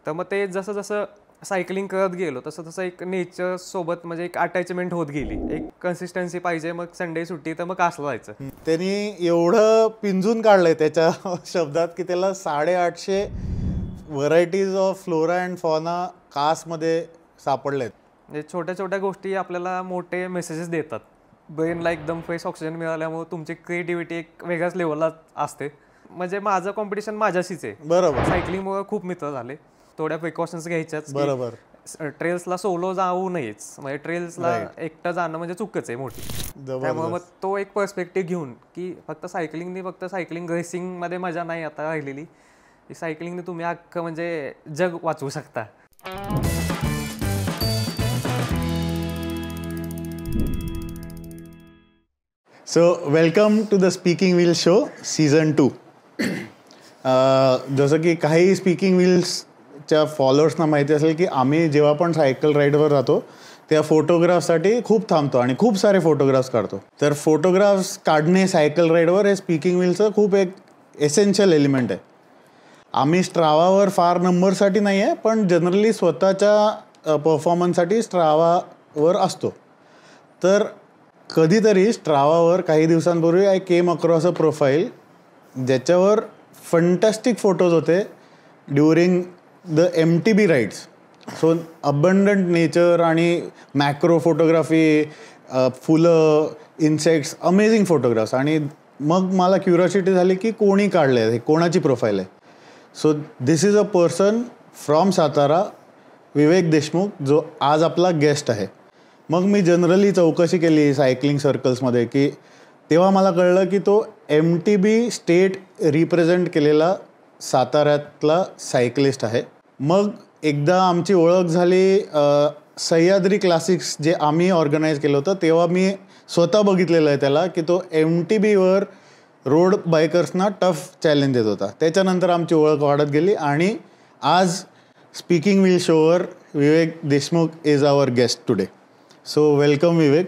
तर मग ते जसं जसं सायकलिंग करत गेलो तसं तसं एक नेचर सोबत म्हणजे एक अटॅचमेंट होत गेली. एक कन्सिस्टन्सी पाहिजे, मग संडे सुट्टी तर मग कासला जायचं. त्यांनी एवढं पिंजून काढलंय त्याच्या शब्दात की त्याला 850 varieties of flora and fauna कासमध्ये सापडलेत. म्हणजे छोट्या छोट्या गोष्टी आपल्याला मोठे मेसेजेस देतात. ब्रेनला एकदम फ्रेश ऑक्सिजन मिळाल्यामुळे तुमची क्रिएटिव्हिटी एक वेगळ्याच लेवलला असते. म्हणजे माझं कॉम्पिटिशन माझ्याशीच आहे. बरोबर. सायकलिंगमुळे खूप मित्र झाले. थोड्या प्रिकॉशन्स घ्यायच्याच. बरोबर. ट्रेल्सला सोलो जाऊ नयेच, म्हणजे ट्रेल्सला एकटं जाणं म्हणजे चुकच आहे मोठी. त्यामुळे मग तो एक पर्स्पेक्टिव्ह घेऊन की फक्त सायकलिंग रेसिंगमध्ये मजा नाही आता राहिलेली. सायकलिंगने तुम्ही अख्खं म्हणजे जग वाचवू शकता. So welcome to the speaking wheel show season 2. जसं की काही स्पीकिंग व्हील्सच्या फॉलोअर्सना माहिती असेल की आम्ही जेव्हा पण सायकल राईडवर जातो त्या फोटोग्राफसाठी खूप थांबतो आणि खूप सारे फोटोग्राफ्स काढतो. तर फोटोग्राफ्स काढणे सायकल राईडवर हे स्पीकिंग व्हीलचं खूप एक एसेन्शियल एलिमेंट आहे. आम्ही स्ट्रावावर फार नंबरसाठी नाही आहे, पण जनरली स्वतःच्या परफॉर्मन्ससाठी स्ट्रावावर असतो. तर कधीतरी स्ट्रावावर काही दिवसांपूर्वी I came across a profile ज्याच्यावर फंटॅस्टिक फोटोज होते during the MTB rides. So abundant nature आणि मॅक्रो फोटोग्राफी, फुलं, इन्सेक्ट्स, अमेझिंग फोटोग्राफ्स. आणि मग मला क्युरिओसिटी झाली की कोणी काढले आहे, कोणाची प्रोफाईल आहे. So this is a person from Satara, Vivek Deshmukh, जो आज आपला गेस्ट आहे. मग मी जनरली चौकशी केली सायकलिंग सर्कल्समध्ये की तेव्हा मला कळलं की तो MTB स्टेट रिप्रेझेंट केलेला साताऱ्यातला सायकलिस्ट आहे. मग एकदा आमची ओळख झाली सह्याद्री क्लासिक्स जे आम्ही ऑर्गनाईज केलं होतं तेव्हा मी स्वतः बघितलेलं आहे त्याला की तो MTBवर रोड बायकर्सना टफ चॅलेंज देत होता. त्याच्यानंतर आमची ओळख वाढत गेली आणि आज स्पीकिंग व्हील शोवर Vivek Deshmukh is our guest today. So welcome Vivek.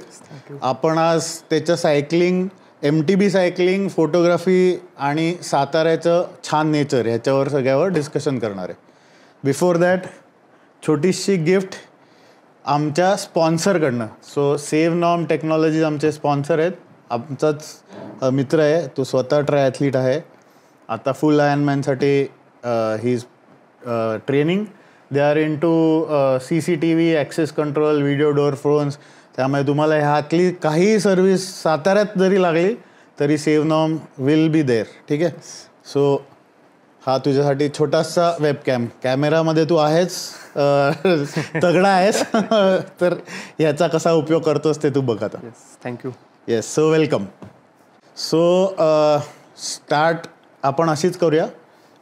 आपण आज त्याच्या सायकलिंग, MTB सायकलिंग, फोटोग्राफी आणि साताऱ्याचं छान नेचर ह्याच्यावर सगळ्यावर डिस्कशन करणार आहे. बिफोर दॅट छोटीशी गिफ्ट आमच्या स्पॉन्सरकडनं. सो सेव्ह नॉर्म टेक्नॉलॉजीज आमचे स्पॉन्सर आहेत. आमचाच मित्र आहे, तो स्वतः ट्रायॲथलीट आहे. आता फुल आयर्नमॅनसाठी he is training. They are into CCTV, access control, video door phones. त्यामुळे तुम्हाला ह्यातली काही सर्व्हिस साताऱ्यात जरी लागली तरी save norm will be there. ठीक आहे. सो हा तुझ्यासाठी छोटासा वेबकॅम, कॅमेरामध्ये तू आहेस, तगडा आहेस, तर ह्याचा कसा उपयोग करतोस ते तू बघ आता. Thank you. Yes. So welcome. So start आपण अशीच करूया,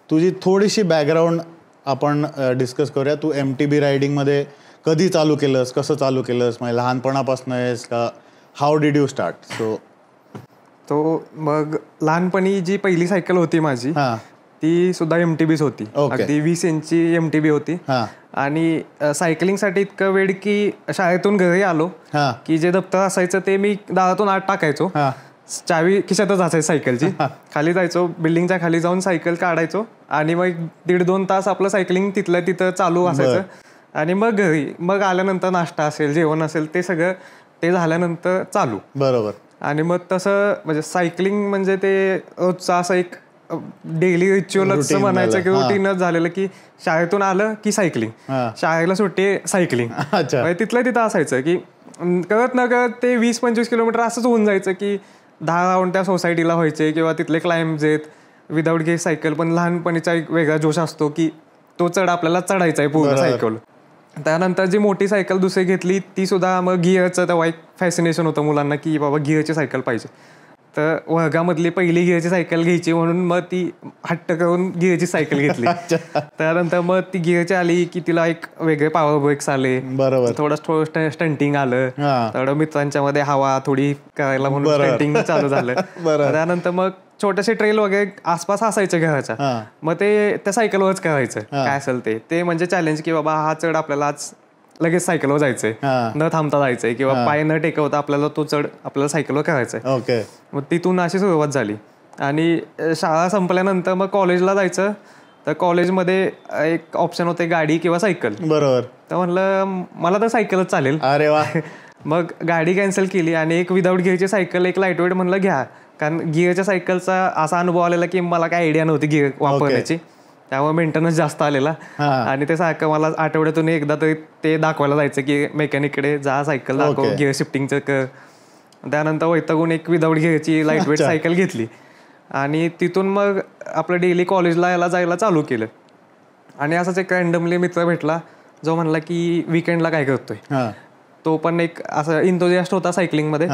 तुझी थोडीशी बॅकग्राऊंड आपण डिस्कस करूया. तू MTB रायडिंगमध्ये कधी चालू केलंस, कसं चालू केलंस, म्हणजे लहानपणापासून आहेस का, हाऊ डिड यू स्टार्ट? तो मग लहानपणी जी पहिली सायकल होती माझी ती सुद्धा MTBच होती. अगदी 20 इंची MTB होती. आणि सायकलिंगसाठी इतकं वेळ की शाळेतून घरी आलो की जे दप्तर असायचं ते मी दारातून आत टाकायचो, चावी खिशातच असायची सायकलची, खाली जायचो, बिल्डिंगच्या खाली जाऊन सायकल काढायचो आणि मग 1.5-2 तास आपलं सायकलिंग तिथलं तिथं चालू असायचं. आणि मग घरी, मग आल्यानंतर नाश्ता असेल, जेवण असेल, ते सगळं ते झाल्यानंतर चालू. बरोबर. आणि मग तसं म्हणजे सायकलिंग म्हणजे ते रोजचा असं एक डेली रिच्युअलच म्हणायचं की रुटीनच झालेलं की शाळेतून आलं की सायकलिंग, शाळेला सुट्टी सायकलिंग, तिथलं तिथं असायचं की कळत न कळत ते 20-25 किलोमीटर असंच होऊन जायचं की 10 राऊंड त्या सोसायटीला व्हायचे किंवा तिथले क्लाइम्स आहेत. विदाऊट गिअर सायकल पण लहानपणीचा एक वेगळा जोश असतो की तो चढ आपल्याला चढायचा आहे पूर्ण सायकल. त्यानंतर जी मोठी सायकल दुसरी घेतली ती सुद्धा मग गिअरचं तेव्हा एक फॅसिनेशन होतं मुलांना की बाबा गिअरची सायकल पाहिजे. तर वर्गामधली पहिली गिअरची सायकल घ्यायची म्हणून मग ती हट्ट करून गिअरची सायकल घेतली. त्यानंतर मग ती गिअरची आली की तिला एक वेगळे पॉवर ब्रेक्स आले, थोडं स्टंटिंग आलं, थोडं मित्रांच्या मध्ये हवा थोडी करायला म्हणून स्टंटिंग चालू झालं. त्यानंतर मग छोटेसे ट्रेल वगैरे आसपास असायचे घराच्या, मग ते त्या सायकलवरच करायचं काय असेल ते म्हणजे चॅलेंज की बाबा हा चढ आपल्याला आज लगेच सायकलवर जायचंय, न थांबता जायचंय किंवा पाय न टेकवता आपल्याला तो चढ आपल्याला सायकलवर करायचंय. मग तिथून अशी सुरुवात झाली. आणि शाळा संपल्यानंतर मग कॉलेजला जायचं. तर कॉलेजमध्ये एक ऑप्शन होते गाडी किंवा सायकल. बरोबर. तर म्हणलं मला तर सायकलच चालेल. अरे वा. मग गाडी कॅन्सल केली आणि एक विदाऊट गिअरची सायकल, एक लाईट वेट म्हणलं घ्या. कारण गिअरच्या सायकलचा असा अनुभव आलेला की मला काय आयडिया नव्हती गिअर वापरण्याची, त्यामुळे मेंटेनन्स जास्त आलेला. आणि ते सारखं मला आठवड्यातून एकदा तरी ते दाखवायला जायचं की मेकॅनिककडे जा, सायकल दाखव, गिअर शिफ्टिंगचं कर. त्यानंतर वैतागून एक विदाऊट गिअरची लाईट वेट सायकल घेतली आणि तिथून मग आपलं डेली कॉलेजला याला जायला चालू केलं. आणि असाच एक रँडमली मित्र भेटला जो म्हणला की विकेंडला काय करतोय. तो पण एक असं इंथुझियास्ट होता सायकलिंगमध्ये.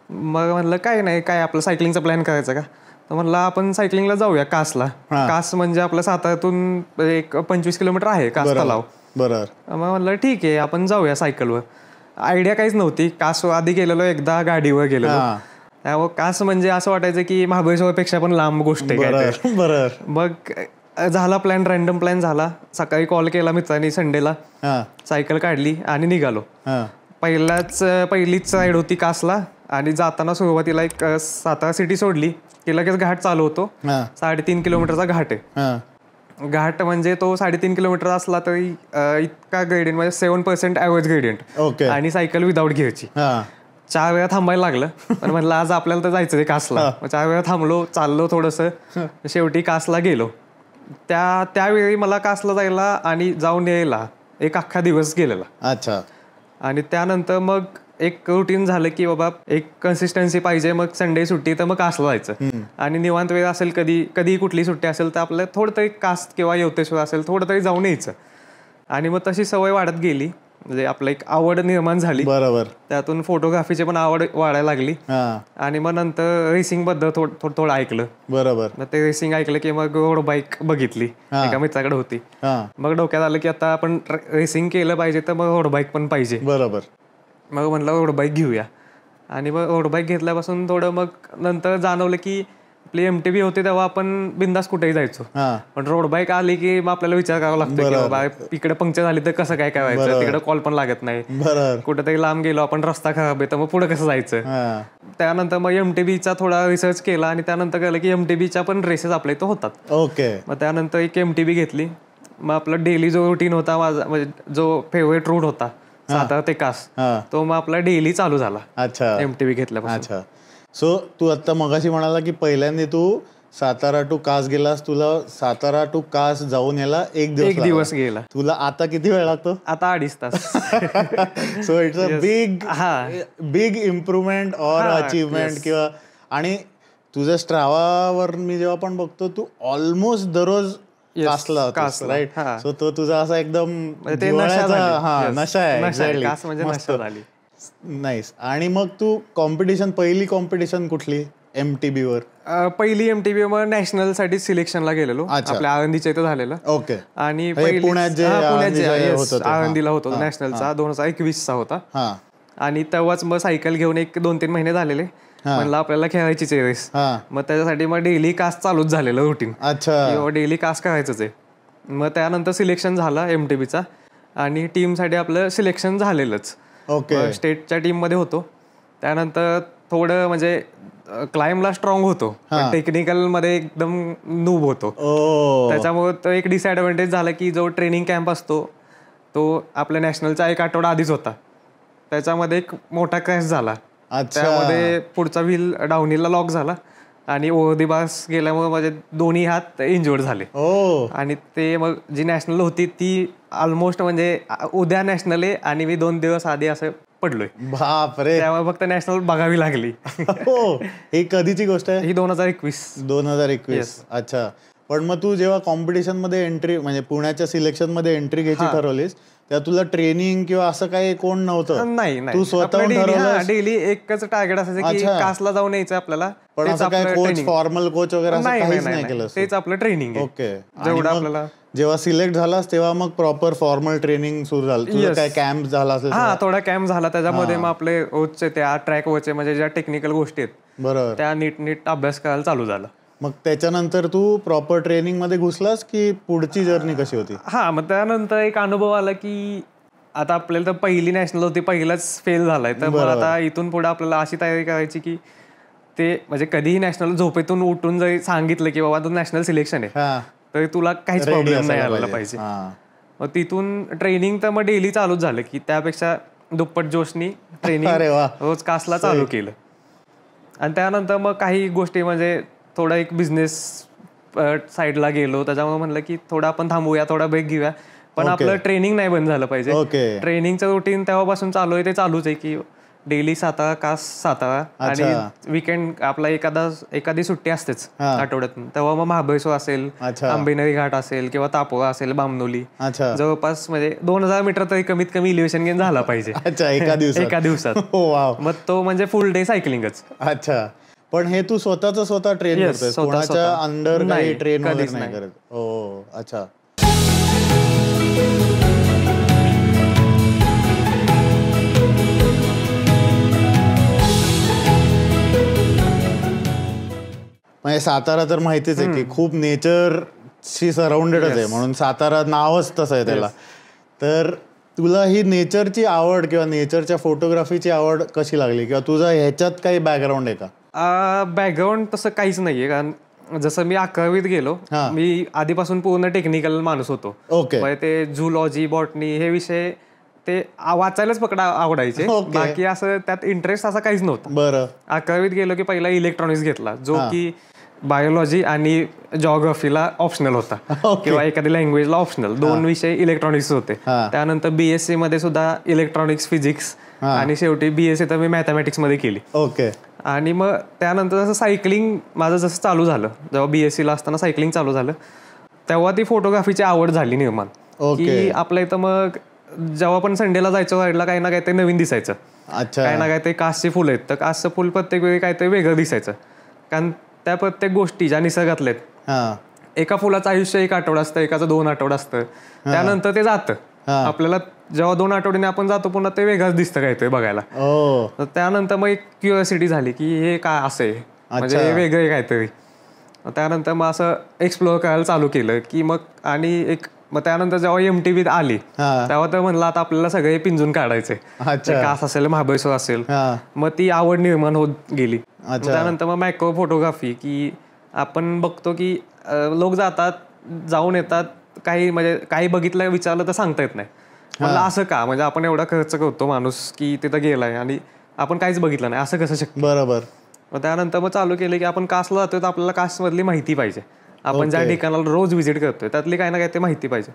मग म्हणलं काय नाही, काय आपलं सायकलिंगचा प्लॅन करायचा का. तर म्हणलं आपण सायकलिंगला जाऊया कासला. कास म्हणजे आपलं साताऱ्यातून एक 25 किलोमीटर आहे कास तलाव. बरोबर. मग म्हणलं ठीक आहे आपण जाऊया सायकलवर. आयडिया काहीच नव्हती. कास आधी गेलेलो एकदा गाडीवर गेलेलो, त्यामुळे कास म्हणजे असं वाटायचं की महाबळेश्वरपेक्षा पण लांब गोष्ट आहे. बरोबर. मग झाला प्लॅन, रँडम प्लॅन झाला. सकाळी कॉल केला मित्रांनी संडेला, सायकल काढली आणि निघालो. पहिलीच राईड होती कासला. आणि जाताना सुरुवातीला एक सातारा सिटी सोडली की लगेच घाट चालू होतो. 3.5 किलोमीटरचा घाट आहे. घाट म्हणजे तो 3.5 किलोमीटर असला तरी इतका ग्रेडियंट म्हणजे 7% ॲव्हरेज ग्रेडियंट आणि सायकल विदाऊट गिअरची. 4 वेळा थांबायला लागलं, पण म्हणलं आज आपल्याला तर जायचं ते कासला. 4 वेळा थांबलो, चाललो थोडंसं, शेवटी कासला गेलो. त्यावेळी मला कासला जायला आणि जाऊन यायला एक अख्खा दिवस गेलेला. अच्छा. आणि त्यानंतर मग एक रुटीन झालं की बाबा एक कन्सिस्टन्सी पाहिजे. मग संडे सुट्टी तर मग कासला जायचं आणि निवांत वेळ असेल, कधी कुठली सुट्टी असेल तर आपलं थोडं तरी कास किंवा यवतेश्वर असेल थोडं तरी जाऊन यायचं. आणि मग तशी सवय वाढत गेली, म्हणजे आपलं एक आवड निर्माण झाली. बरोबर. त्यातून फोटोग्राफीची पण आवड वाढायला लागली. आणि मग नंतर रेसिंग बद्दल थोडं ऐकलं. बरोबर. मग ते रेसिंग ऐकलं की मग रोड बाईक बघितली, एका मित्राकडे होती. मग डोक्यात आलं की आता आपण रेसिंग केलं पाहिजे तर मग रोड बाईक पण पाहिजे. बरोबर. मग म्हणलं रोड बाईक घेऊया. आणि मग रोड बाईक घेतल्यापासून थोडं मग नंतर जाणवलं की आपली MTB होती तेव्हा आपण बिंदास कुठेही जायचो. पण रोड बाईक आली की मग आपल्याला विचार करावा लागतो की बाबा इकडे पंक्चर झाली तर कसं काय व्हायचं, तिकडे कॉल पण लागत नाही, कुठेतरी लांब गेलो आपण रस्ता खराब आहे तर मग पुढे कसं जायचं. त्यानंतर मग MTBचा थोडा रिसर्च केला आणि त्यानंतर कळलं की MTBच्या पण रेसेस आपल्या इथं होतात. ओके. मग त्यानंतर एक MTB घेतली. मग आपला डेली जो रुटीन होता माझा, म्हणजे जो फेवरेट रूट होता सातारा ते कास, तो मग आपला डेली चालू झाला. अच्छा. MTB घेतल्यापासून. अच्छा. सो तू आता मगाशी म्हणाला की पहिल्यांदा तू सातारा टू कास गेलास, तुला सातारा टू कास जाऊन यायला एक दिवस गेला. तुला आता किती वेळ लागतो? आता 2.5 तास. So it's a big improvement or achievement. किंवा आणि तुझ्या स्ट्रावावर मी जेव्हा पण बघतो तू ऑलमोस्ट दररोज कासला होतास, राईट. सो तो तुझा असा एकदम नशा आहे. नाईस. आणि मग तू पहिली कॉम्पिटिशन कुठली MTB वर? पहिली MTB मग नॅशनल साठी सिलेक्शनला गेलेलो, आपल्या आळंदीच्या इथं झालेलं. ओके. आणि पुण्यात आळंदीला होतो नॅशनलचा, 2021चा होता. आणि तेव्हाच मग सायकल घेऊन 1-2-3 महिने झालेले. म्हणलं आपल्याला खेळायचीच आहे रेस. मग त्याच्यासाठी मग डेली कास चालूच झालेलं रुटीन. अच्छा. डेली कास करायचंच आहे. मग त्यानंतर सिलेक्शन झाला MTBचा आणि टीमसाठी आपलं सिलेक्शन झालेलंच. ओके. स्टेटच्या टीम मध्ये होतो. त्यानंतर थोडं म्हणजे क्लाइम्बला स्ट्रॉंग होतो, टेक्निकल मध्ये एकदम नूब होतो. त्याच्यामुळे तो एक डिसएडव्हान्टेज झाला की जो ट्रेनिंग कॅम्प असतो तो आपल्या नॅशनलचा 1 आठवडा आधीच होता. त्याच्यामध्ये एक मोठा क्रॅश झाला. त्यामध्ये पुढचा व्हील डाऊनहिलला लॉक झाला आणि ओव्हर बार्स गेल्यामुळे माझे दोन्ही हात इंज्युअर्ड झाले. आणि ते मग जी नॅशनल होती ती ऑलमोस्ट म्हणजे उद्या नॅशनल आहे आणि मी 2 दिवस आधी असं पडलोय. बापरे. त्यामुळे फक्त नॅशनल बघावी लागली. ही कधीची गोष्ट आहे? ही 2021. अच्छा. पण मग तू जेव्हा कॉम्पिटिशन मध्ये एंट्री, म्हणजे पुण्याच्या सिलेक्शन मध्ये एंट्री घ्यायची ठरवलीस, तेव्हा तुला ट्रेनिंग किंवा असं काही कोण नव्हतं? नाही. तू स्वतः डेली एकच टार्गेट असायचं की कासला जाऊन यायचं आपल्याला. पण असं काय कोच, फॉर्मल कोच वगैरे काहीच नाही केलं? तेच आपलं ट्रेनिंग. ओके. जेवढं आपल्याला जेव्हा सिलेक्ट झालास तेव्हा मग प्रॉपर फॉर्मल ट्रेनिंग सुरू झालं? तुझं काय कॅम्प झाला असेल? थोडा कॅम्प झाला. त्याच्यामध्ये मग आपले रोजचे त्या ट्रॅक वरचे म्हणजे ज्या टेक्निकल गोष्टी आहेत बरोबर त्या नीट अभ्यास करायला चालू झाला. मग त्याच्यानंतर तू प्रॉपर ट्रेनिंग मध्ये घुसलास की पुढची जर्नी कशी होती? मग त्यानंतर एक अनुभव आला की आता आपल्याला तर पहिली नॅशनल होती, पहिलाच फेल झालाय, तर मग आता इथून पुढे आपल्याला अशी तयारी करायची की ते म्हणजे कधीही नॅशनल झोपेतून उठून जरी सांगितलं की बाबा तू नॅशनल सिलेक्शन आहे तरी तुला काहीच प्रॉब्लेम नाही आला पाहिजे. मग तिथून ट्रेनिंग तर मग डेली चालूच झालं की त्यापेक्षा दुप्पट जोशनी ट्रेनिंग रोज कासला चालू केलं. आणि त्यानंतर मग काही गोष्टी म्हणजे थोडा एक बिझनेस साईडला गेलो, त्याच्यामुळे म्हणलं की थोडं आपण थांबूया, थोडा ब्रेक घेऊया, पण आपलं ट्रेनिंग नाही बंद झालं पाहिजे. ट्रेनिंगचं रुटीन तेव्हापासून चालू आहे, ते चालूच आहे की डेली सातारा कास सातारा, आणि विकेंड आपला एखादी सुट्टी असतेच आठवड्यातून, तेव्हा मग महाबळेश्वर असेल, आंबेनळी घाट असेल किंवा तापोळा असेल, बामनोली, जवळपास म्हणजे 2000 मीटर तरी कमीत कमी इलिव्हेशन गेन झाला पाहिजे एका दिवसात. मग तो म्हणजे फुल डे सायकलिंगच. अच्छा, पण हे तू स्वतः ट्रेन करतोस, कोणाच्या अंडर काही ट्रेन वगैरे नाही करत? हो, अच्छा. म्हणजे सातारा तर माहितीच आहे की खूप नेचरशी सराउंडेडच आहे, म्हणून सातारा नावच तसं आहे त्याला. तर तुला ही नेचरची आवड किंवा नेचरच्या फोटोग्राफीची आवड कशी लागली, किंवा तुझा ह्याच्यात काही बॅकग्राऊंड आहे का? बॅकग्राऊंड तसं काहीच नाहीये, कारण जसं मी 11वीत गेलो, मी आधीपासून पूर्ण टेक्निकल माणूस होतो. ते झूलॉजी, बॉटनी हे विषय ते वाचायलाच आवडायचे, बाकी असं त्यात इंटरेस्ट असा काहीच नव्हता. बरं. 11वीत गेलो की पहिला इलेक्ट्रॉनिक्स घेतला, जो की बायोलॉजी आणि जॉग्राफीला ऑप्शनल होता, किंवा एखाद्या लँग्वेजला ऑप्शनल, 2 विषय इलेक्ट्रॉनिक्स होते. त्यानंतर BSc मध्ये सुद्धा इलेक्ट्रॉनिक्स, फिजिक्स, आणि शेवटी BSc तर मी मॅथमॅटिक्स मध्ये केली. आणि मग त्यानंतर जसं सायकलिंग माझं जसं चालू झालं, जेव्हा BSc ला असताना सायकलिंग चालू झालं, तेव्हा ती फोटोग्राफीची आवड झाली निर्माण, की आपल्या इथं मग जेव्हा पण संडेला जायचं राईडला, काही ना काहीतरी नवीन दिसायचं, काही ना काहीतरी कासची फुलं आहेत, तर कासचं फुल प्रत्येक वेळी काहीतरी वेगळं दिसायचं, कारण त्या प्रत्येक गोष्टी ज्या निसर्गातल्या आहेत, एका फुलाचं आयुष्य 1 आठवडा असतं, एकाचं 2 आठवडा असतं, त्यानंतर ते जातं. आपल्याला जेव्हा 2 आठवड्याने आपण जातो पुन्हा ते वेगळंच दिसतं काहीतरी बघायला. त्यानंतर मग एक क्युरिओसिटी झाली की हे काय असं म्हणजे वेगळे काहीतरी. त्यानंतर मग असं एक्सप्लोअर करायला चालू केलं की मग मग त्यानंतर जेव्हा MTV आली तेव्हा तर म्हणलं आता आपल्याला सगळे पिंजून काढायचे, कास असेल, महाबळेश्वर असेल, मग ती आवड निर्माण होत गेली. त्यानंतर मग मॅक्रो फोटोग्राफी, की आपण बघतो की लोक जाऊन येतात, काही बघितलं विचारलं तर सांगता येत नाही. म्हणलं असं का, म्हणजे आपण एवढा खर्च करतो माणूस की तिथं गेलाय आणि आपण काहीच बघितलं नाही, असं कसं शक्य? बरोबर. मग त्यानंतर मग चालू केलं की आपण कासला जातोय तर आपल्याला कासमधली माहिती पाहिजे, आपण ज्या ठिकाणाला रोज व्हिजिट करतोय त्यातली काही ना काही ते माहिती पाहिजे.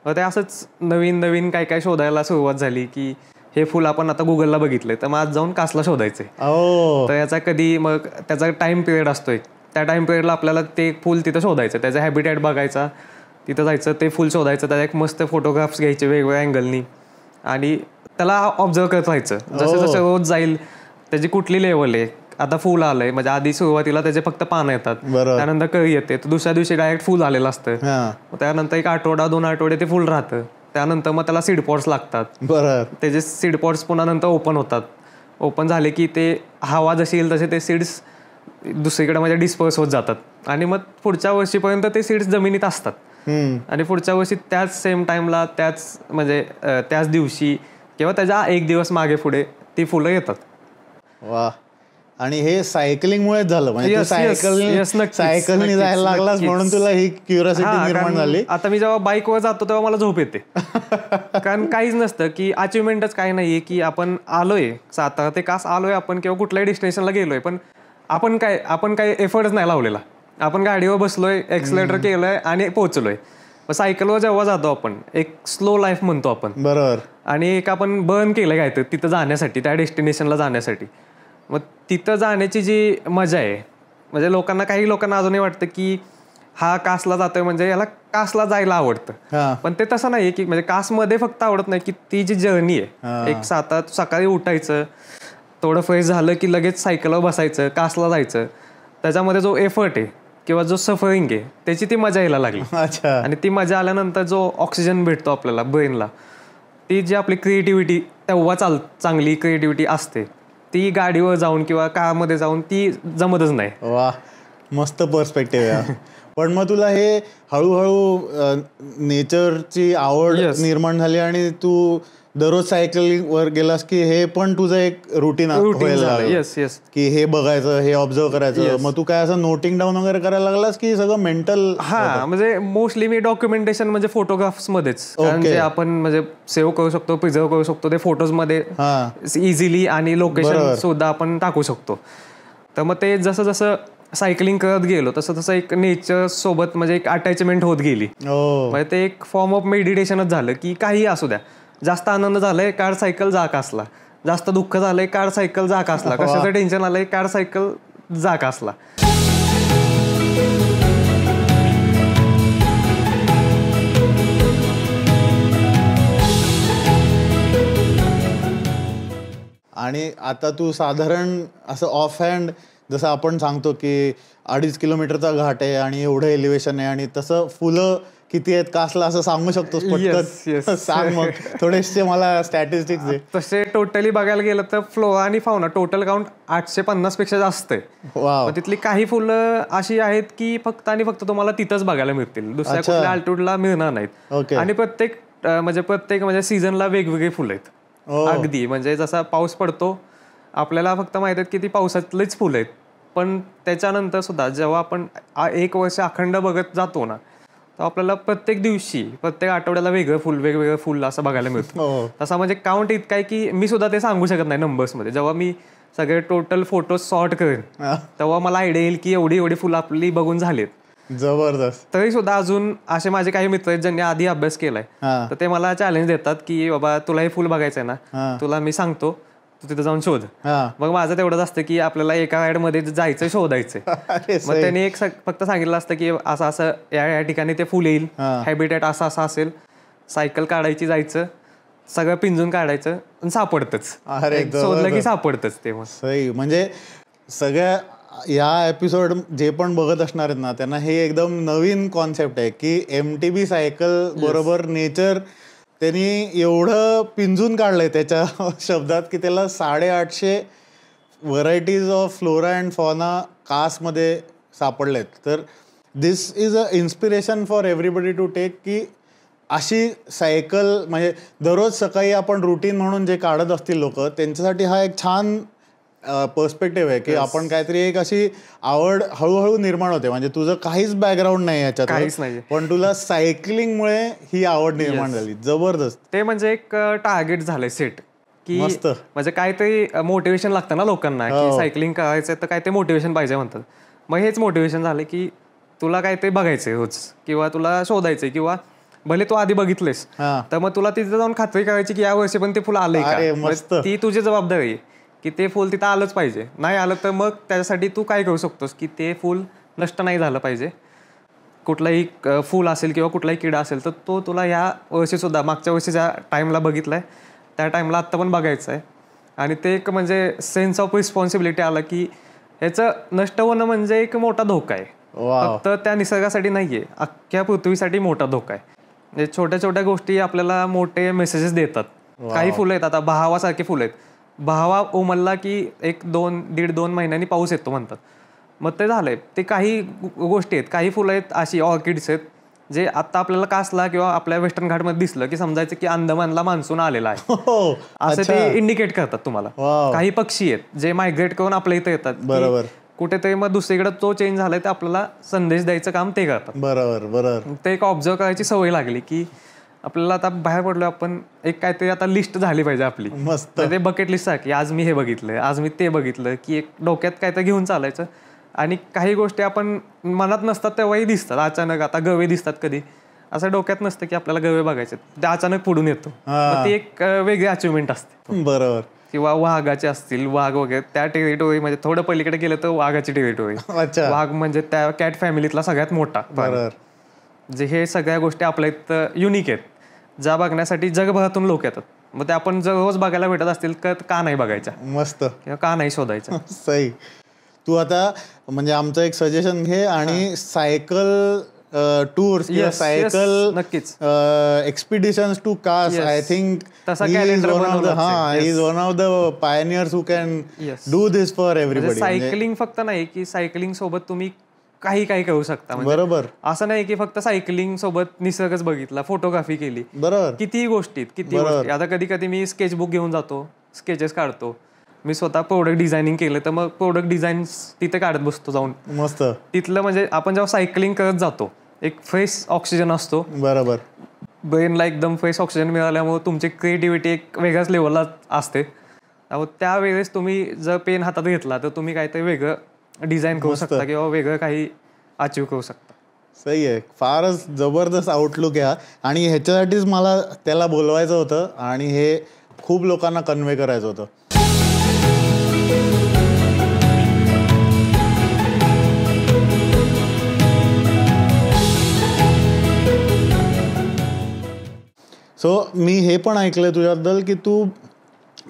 मग ते असंच नवीन काय शोधायला सुरुवात झाली की हे फुल आपण आता गुगलला बघितलंय, तर मग आज जाऊन कासला शोधायचंय. तर याचा कधी मग त्याचा टाइम पिरियड असतोय, त्या टाइम पिरियडला आपल्याला ते फुल तिथं शोधायचं, त्याचा हॅबिटॅट बघायचा, तिथं जायचं, ते फुल शोधायचं, त्याचा एक मस्त फोटोग्राफ्स घ्यायचे वेगवेगळ्या अँगलनी, आणि त्याला ऑब्झर्व करत राहायचं. जसं रोज जाईल त्याची कुठली लेवल आहे, आता फुल आलंय म्हणजे आधी सुरुवातीला त्याचे फक्त पानं येतात, त्यानंतर कळी येते, तर दुसऱ्या दिवशी डायरेक्ट फुल आलेलं असतं, त्यानंतर 1 आठवडा 2 आठवडे ते फुल राहतं, त्यानंतर मग त्याला सीड पॉट्स लागतात, त्याचे सीड पॉट्स पुन्हा नंतर ओपन होतात, ओपन झाले की ते हवा जशी येईल तसे ते सीड्स दुसरीकडे म्हणजे डिस्पर्स होत जातात, आणि मग पुढच्या वर्षीपर्यंत ते सीड्स जमिनीत असतात, आणि पुढच्या वर्षी त्याच सेम टाइमला त्याच दिवशी किंवा त्याच्या 1 दिवस मागे पुढे ती फुलं येतात. वा. आणि हे सायकलिंगमुळेच झालं, म्हणजे सायकलने जायला लागलास म्हणून तुला ही क्युरिओसिटी निर्माण झाली. आता मी जेव्हा बाईकवर जातो तेव्हा मला झोप येते, कारण काहीच नसतं की अचिव्हमेंटच काही नाहीये की आपण आलोय सातारा ते कास आलोय आपण, किंवा कुठल्याही डेस्टिनेशनला गेलोय, पण आपण काय एफर्टच नाही लावलेला, आपण गाडीवर बसलोय, एक्सलेटर केलंय आणि पोहोचलोय. सायकलवर जेव्हा जातो आपण एक स्लो लाईफ म्हणतो आपण, बरोबर, आणि एक आपण बर्न केलं काय तर तिथं जाण्यासाठी, त्या डेस्टिनेशनला जाण्यासाठी. मग तिथं जाण्याची जी मजा आहे, म्हणजे काही लोकांना अजूनही वाटतं की हा कासला जातोय म्हणजे याला कासला जायला आवडतं, पण ते तसं नाही की म्हणजे कासमध्ये फक्त आवडत नाही, की ती जी जर्नी आहे, एक सकाळी उठायचं, थोडं फ्रेश झालं की लगेच सायकलवर बसायचं, कासला जायचं, त्याच्यामध्ये जो एफर्ट आहे किंवा जो सफरिंग आहे त्याची ती मजा यायला लागली. आणि ती मजा आल्यानंतर जो ऑक्सिजन भेटतो आपल्याला ब्रेनला, ती जी आपली क्रिएटिव्हिटी तेव्हा चांगली क्रिएटिव्हिटी असते, ती गाडीवर जाऊन किंवा कारमध्ये जाऊन ती जमतच नाही. वा, मस्त पर्स्पेक्टिव्ह आहे. पण मग तुला हे हळूहळू नेचरची आवड निर्माण झाली आणि तू दररोज सायकलिंग वर गेलास की हे पण तुझं एक रुटीन येस येस की हे बघायचं, हे ऑब्झर्व करायचं. मग तू काय असं नोटिंग डाऊन वगैरे करायला लागलास की सगळं मेंटल? हा, म्हणजे मोस्टली मी डॉक्युमेंटेशन म्हणजे फोटोग्राफ्स मध्येच, कारण जे आपण म्हणजे सेव्ह करू शकतो, प्रिझर्व करू शकतो ते फोटोज मध्ये इझिली, आणि लोकेशन सुद्धा आपण टाकू शकतो. तर मग ते जसं जसं सायकलिंग करत गेलो तसं तसं एक नेचर सोबत म्हणजे एक अटॅचमेंट होत गेली. म्हणजे ते एक फॉर्म ऑफ मेडिटेशनच झालं की काही असू द्या, जास्त आनंद झालाय कार सायकल जा कासला, जास्त दुःख झालंय कार सायकल जा कासला, कशाचं टेन्शन आलंय कार सायकल जा कासला. आणि आता तू साधारण असं ऑफ हँड जसं आपण सांगतो की 2.5 किलोमीटरचा घाट आहे आणि एवढं एलिव्हेशन आहे, आणि तसं फुलं किती आहेत कासला असं सांगू शकतोस पटकन? सांग मग थोडेसे मला स्टॅटिस्टिक्स दे. तसे टोटली बघायला गेलं तर फ्लोरा आणि फाउना टोटल काउंट 850 पेक्षा जास्त आहे. तिथली काही फुलं अशी आहेत की फक्त आणि फक्त तुम्हाला तिथंच बघायला मिळतील, दुसऱ्या कुठल्या अल्टिट्यूडला मिळणार नाहीत. आणि प्रत्येक म्हणजे सीझनला वेगवेगळी फुलं आहेत. अगदी म्हणजे जसा पाऊस पडतो आपल्याला फक्त माहित आहेत की ती पावसातलीच फुलं आहेत, पण त्याच्यानंतर सुद्धा जेव्हा आपण 1 वर्ष अखंड बघत जातो ना, तर आपल्याला प्रत्येक दिवशी प्रत्येक आठवड्याला वेगवेगळं फुल असं बघायला मिळतं. तसा म्हणजे काउंट इतका आहे की मी सुद्धा ते सांगू शकत नाही नंबर्स मध्ये. जेव्हा मी सगळे टोटल फोटो सॉर्ट करेन तेव्हा मला आयडिया येईल की एवढी फुलं आपली बघून झालीत. जबरदस्त. तरी सुद्धा अजून असे माझे काही मित्र आहेत ज्यांनी आधी अभ्यास केलाय, तर ते मला चॅलेंज देतात की बाबा तुला हे फुल बघायचंय ना, तुला मी सांगतो तू तिथे जाऊन शोध. मग माझं तेवढंच असतं की आपल्याला एका राईड मध्ये जायचं, शोधायचंय. मग त्यांनी एक फक्त सांगितलं असतं की असं असं या ठिकाणी ते फुल येईल, हॅबिटेट असं असं असेल, सायकल काढायची, जायचं, सगळं पिंजून काढायचं, सापडतच, शोधलं की सापडतच ते. मग म्हणजे सगळ्या या एपिसोड जे पण बघत असणार आहेत ना त्यांना हे एकदम नवीन कॉन्सेप्ट आहे की MTB सायकल बरोबर नेचर त्यांनी एवढं पिंजून काढलंय त्याच्या शब्दात की त्याला 850 varieties of flora and fauna कासमध्ये सापडलेत. तर this is a inspiration for everybody to take की अशी सायकल म्हणजे दररोज सकाळी आपण रुटीन म्हणून जे काढत असतील लोक त्यांच्यासाठी हा एक छान पर्स्पेक्टिव्ह आहे की आपण काहीतरी एक अशी आवड हळूहळू निर्माण होते. म्हणजे तुझं काहीच बॅकग्राऊंड नाही याच्यात, काहीच नाही, पण तुला सायकलिंगमुळे ही आवड निर्माण झाली. जबरदस्त. ते म्हणजे एक टार्गेट झालंय सेट की म्हणजे काहीतरी मोटिवेशन लागतं ना लोकांना की सायकलिंग करायचंय तर काय ते मोटिवेशन पाहिजे म्हणतात. मग हेच मोटिवेशन झालं की तुला काय ते बघायचंय रोज, किंवा तुला शोधायचंय, किंवा भले तू आधी बघितलेस तर मग तुला तिथे जाऊन खात्री करायची की या वर्षी पण ते फुल आलंय का. ती तुझी जबाबदारी आहे की ते फुल तिथं आलंच पाहिजे. नाही आलं तर मग त्याच्यासाठी तू काय करू शकतोस की ते फुल नष्ट नाही झालं पाहिजे. कुठलाही फुल असेल किंवा कुठलाही किडा असेल तर तो तुला ह्या वर्षी सुद्धा, मागच्या वर्षी ज्या टाइमला बघितलाय त्या टाइमला आत्ता पण बघायचं आहे. आणि ते एक म्हणजे सेन्स ऑफ रिस्पॉन्सिबिलिटी आला की ह्याचं नष्ट होणं म्हणजे एक मोठा धोका आहे. फक्त त्या निसर्गासाठी नाहीये, अख्ख्या पृथ्वीसाठी मोठा धोका आहे. म्हणजे छोट्या छोट्या गोष्टी आपल्याला मोठे मेसेजेस देतात. काही फुलं आहेत, आता बहावासारखी फुलं आहेत, बहावा उमलला की 1-2 महिन्यांनी पाऊस येतो म्हणतात. मग ते झालंय. ते काही गोष्टी आहेत, काही फुलं आहेत अशी ऑर्किड्स आहेत जे आता आपल्याला कासला किंवा आपल्या वेस्टर्न घाटमध्ये दिसलं की समजायचं की अंदमानला मान्सून आलेला आहे असं ते इंडिकेट करतात तुम्हाला. काही पक्षी आहेत जे मायग्रेट करून आपल्या इथे येतात, बरोबर, कुठेतरी मग दुसरीकडे तो चेंज झालाय ते आपल्याला संदेश द्यायचं काम ते करतात. बरोबर. ते एक ऑब्झर्व करायची सवय लागली की आपल्याला आता बाहेर पडलो आपण, एक काहीतरी आता लिस्ट झाली पाहिजे आपली. मस्त. ते बकेट लिस्ट आहे की आज मी हे बघितलंय, आज मी ते बघितलं, की एक डोक्यात काहीतरी घेऊन चालायचं. आणि काही गोष्टी आपण मनात नसतात तेव्हाही दिसतात अचानक. आता गवे दिसतात कधी, असं डोक्यात नसतं की आपल्याला गवे बघायचे, ते अचानक पुढून येतो. ती एक वेगळी अचिव्हमेंट असते. बरोबर. किंवा वाघाचे असतील, वाघ वगैरे त्या टेरिटोरी म्हणजे थोडं पलीकडे गेलं तर वाघाची टेरिटोरी. वाघ म्हणजे त्या कॅट फॅमिलीतला सगळ्यात मोठा. जे हे सगळ्या गोष्टी आपल्या इथं युनिक आहेत, ज्या बघण्यासाठी जगभरातून लोक येतात. मग ते आपण जर रोज बघायला भेटत असतील तर का नाही बघायच्या. मस्त. किंवा का नाही शोधायचं. सही. तू आता म्हणजे आमचं एक सजेशन घे आणि सायकल टूर्स किंवा सायकल नक्कीच expeditions to Kas, I think he is one of the pioneers who can do this for everybody. Cycling फक्त नाही की सायकलिंग सोबत तुम्ही काही काही करू शकता. बरोबर. असं नाही की फक्त सायकलिंग सोबत निसर्गच बघितला, फोटोग्राफी केली. बरोबर. किती गोष्टी. आता कधी कधी मी स्केचबुक घेऊन जातो, स्केचेस काढतो. मी स्वतः प्रोडक्ट डिझायनिंग केलं तर मग प्रोडक्ट डिझाईन तिथे काढत बसतो जाऊन. मस्त. तिथलं म्हणजे आपण जेव्हा सायकलिंग करत जातो एक फ्रेश ऑक्सिजन असतो. बरोबर. ब्रेनला एकदम फ्रेश ऑक्सिजन मिळाल्यामुळे तुमची क्रिएटिव्हिटी एक वेगळ्याच लेवलला असते. त्यामुळे त्यावेळेस तुम्ही जर पेन हातात घेतला तर तुम्ही काहीतरी वेगळं डिझाईन करू शकता किंवा वेगळं काही अचीव करू शकता. सही आहे. फारच जबरदस्त आउटलुक आहे आणि ह्याच्यासाठीच मला त्याला बोलवायचं होतं आणि हे खूप लोकांना कन्वे करायचं होतं. सो मी हे पण ऐकलंय तुझ्याबद्दल की तू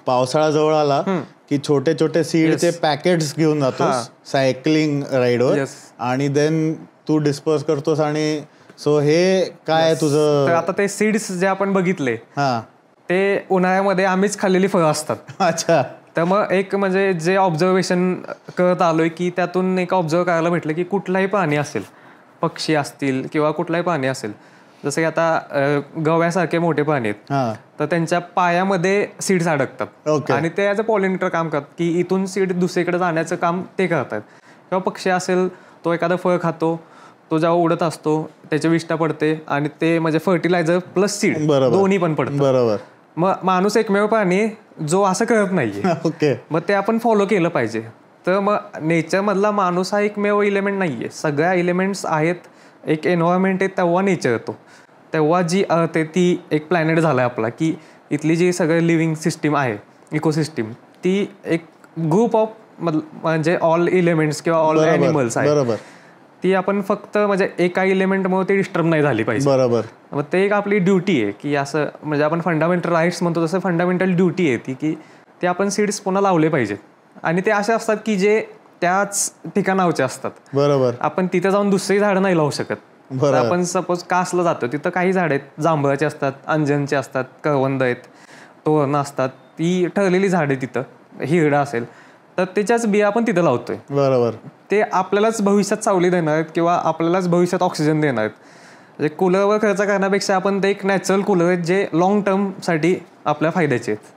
पावसाळा जवळ आला की छोटे छोटे सीडचे पॅकेट्स घेऊन जातोस सायकलिंग राईडवर आणि देन तू डिस्पर्स करतोस. आणि सो हे काय तुझं? तर आता ते सीड्स जे आपण बघितले ते उन्हाळ्यामध्ये आम्हीच खाल्लेली फळं असतात. अच्छा. तर मग एक म्हणजे जे ऑब्झर्वेशन करत आलोय की त्यातून एक ऑब्झर्व करायला भेटलं की कुठलाही प्राणी असेल, पक्षी असतील किंवा कुठलाही प्राणी असेल, जसं की आता गव्यासारखे मोठे प्राणी आहेत तर त्यांच्या पायामध्ये सीड्स अडकतात आणि ते ॲज अ पॉलिनेटर काम करतात की इथून सीड दुसरीकडे जाण्याचं काम ते करतात. किंवा पक्षी असेल तो एखादं फळ खातो, तो जेव्हा उडत असतो त्याची विष्ठा पडते आणि ते म्हणजे फर्टिलायझर प्लस सीड दोन्ही पण पडतं. बरोबर. मग माणूस एकमेव प्राणी जो असं करत नाहीये. ओके. मग ते आपण फॉलो केलं पाहिजे. तर मग नेचरमधला माणूस हा एकमेव इलेमेंट नाहीये, सगळ्या इलेमेंट्स आहेत. एक एन्व्हायरमेंट आहे तेव्हा नेचर येतो, तेव्हा जी अर्थ आहे ती एक प्लॅनेट झाला आपला की इथली जी सगळं लिव्हिंग सिस्टीम आहे, इकोसिस्टीम, ती एक ग्रुप ऑफ म्हणजे ऑल इलेमेंट्स किंवा ऑल ॲनिमल्स आहे. ती आपण फक्त म्हणजे एका इलेमेंटमुळे ती डिस्टर्ब नाही झाली पाहिजे. बरोबर. मग ते एक आपली ड्युटी आहे की असं म्हणजे आपण फंडामेंटल राईट्स म्हणतो तसं फंडामेंटल ड्युटी आहे ती की ते आपण सीड्स पुन्हा लावले पाहिजेत. आणि ते असे असतात की जे त्याच ठिकाणावरचे असतात. बरोबर. आपण तिथे जाऊन दुसरी झाडं नाही लावू शकत. आपण सपोज कासला जातो, तिथं काही झाड आहेत, जांभळाचे असतात, अंजनचे असतात, करवंद आहेत, तोरणं असतात, ती ठरलेली झाडे तिथं, हिरडा असेल तर त्याच्याच बिया आपण तिथं लावतोय. बरोबर. ते आपल्यालाच भविष्यात सावली देणार आहेत किंवा आपल्यालाच भविष्यात ऑक्सिजन देणार आहेत. म्हणजे कूलरवर खर्च करण्यापेक्षा आपण ते एक नॅचरल कूलर आहेत जे लॉंग टर्मसाठी आपल्या फायद्याचे आहेत.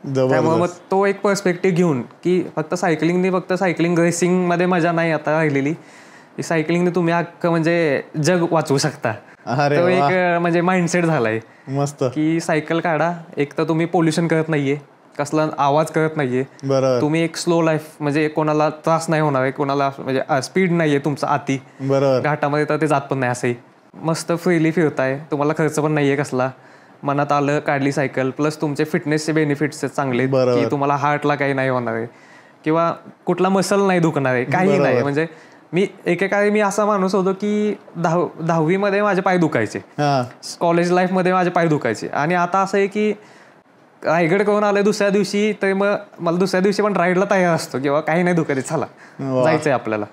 त्यामुळे मग तो एक पर्स्पेक्टिव्ह घेऊन की फक्त सायकलिंग रेसिंगमध्ये मजा नाही आता राहिलेली, सायकलिंगने तुम्ही अख्खं म्हणजे जग वाचवू शकता. तो एक म्हणजे माइंडसेट झालाय मस्त की सायकल काढा, एक तर तुम्ही पोल्युशन करत नाहीये, कसला आवाज करत नाहीये, तुम्ही एक स्लो लाईफ म्हणजे कोणाला त्रास नाही होणार आहे, कोणाला म्हणजे स्पीड नाहीये तुमचा आती, घाटामध्ये तर ते जात पण नाही, असंही मस्त फ्रीली फिरताय, तुम्हाला खर्च पण नाहीये कसला, मनात आलं काढली सायकल, प्लस तुमचे फिटनेसचे बेनिफिट्स चांगले की तुम्हाला हार्टला काही नाही होणार आहे किंवा कुठला मसल नाही दुखणार आहे, काही नाही. म्हणजे मी एकेकाळी मी असा माणूस होतो की 10वी माझे पाय दुखायचे, कॉलेज लाईफमध्ये माझे पाय दुखायचे, आणि आता असं आहे की रायगड करून आलं दुसऱ्या दिवशी तर मग मला दुसऱ्या दिवशी पण राईडला तयार असतो किंवा काही नाही दुखत, चला जायचंय आपल्याला.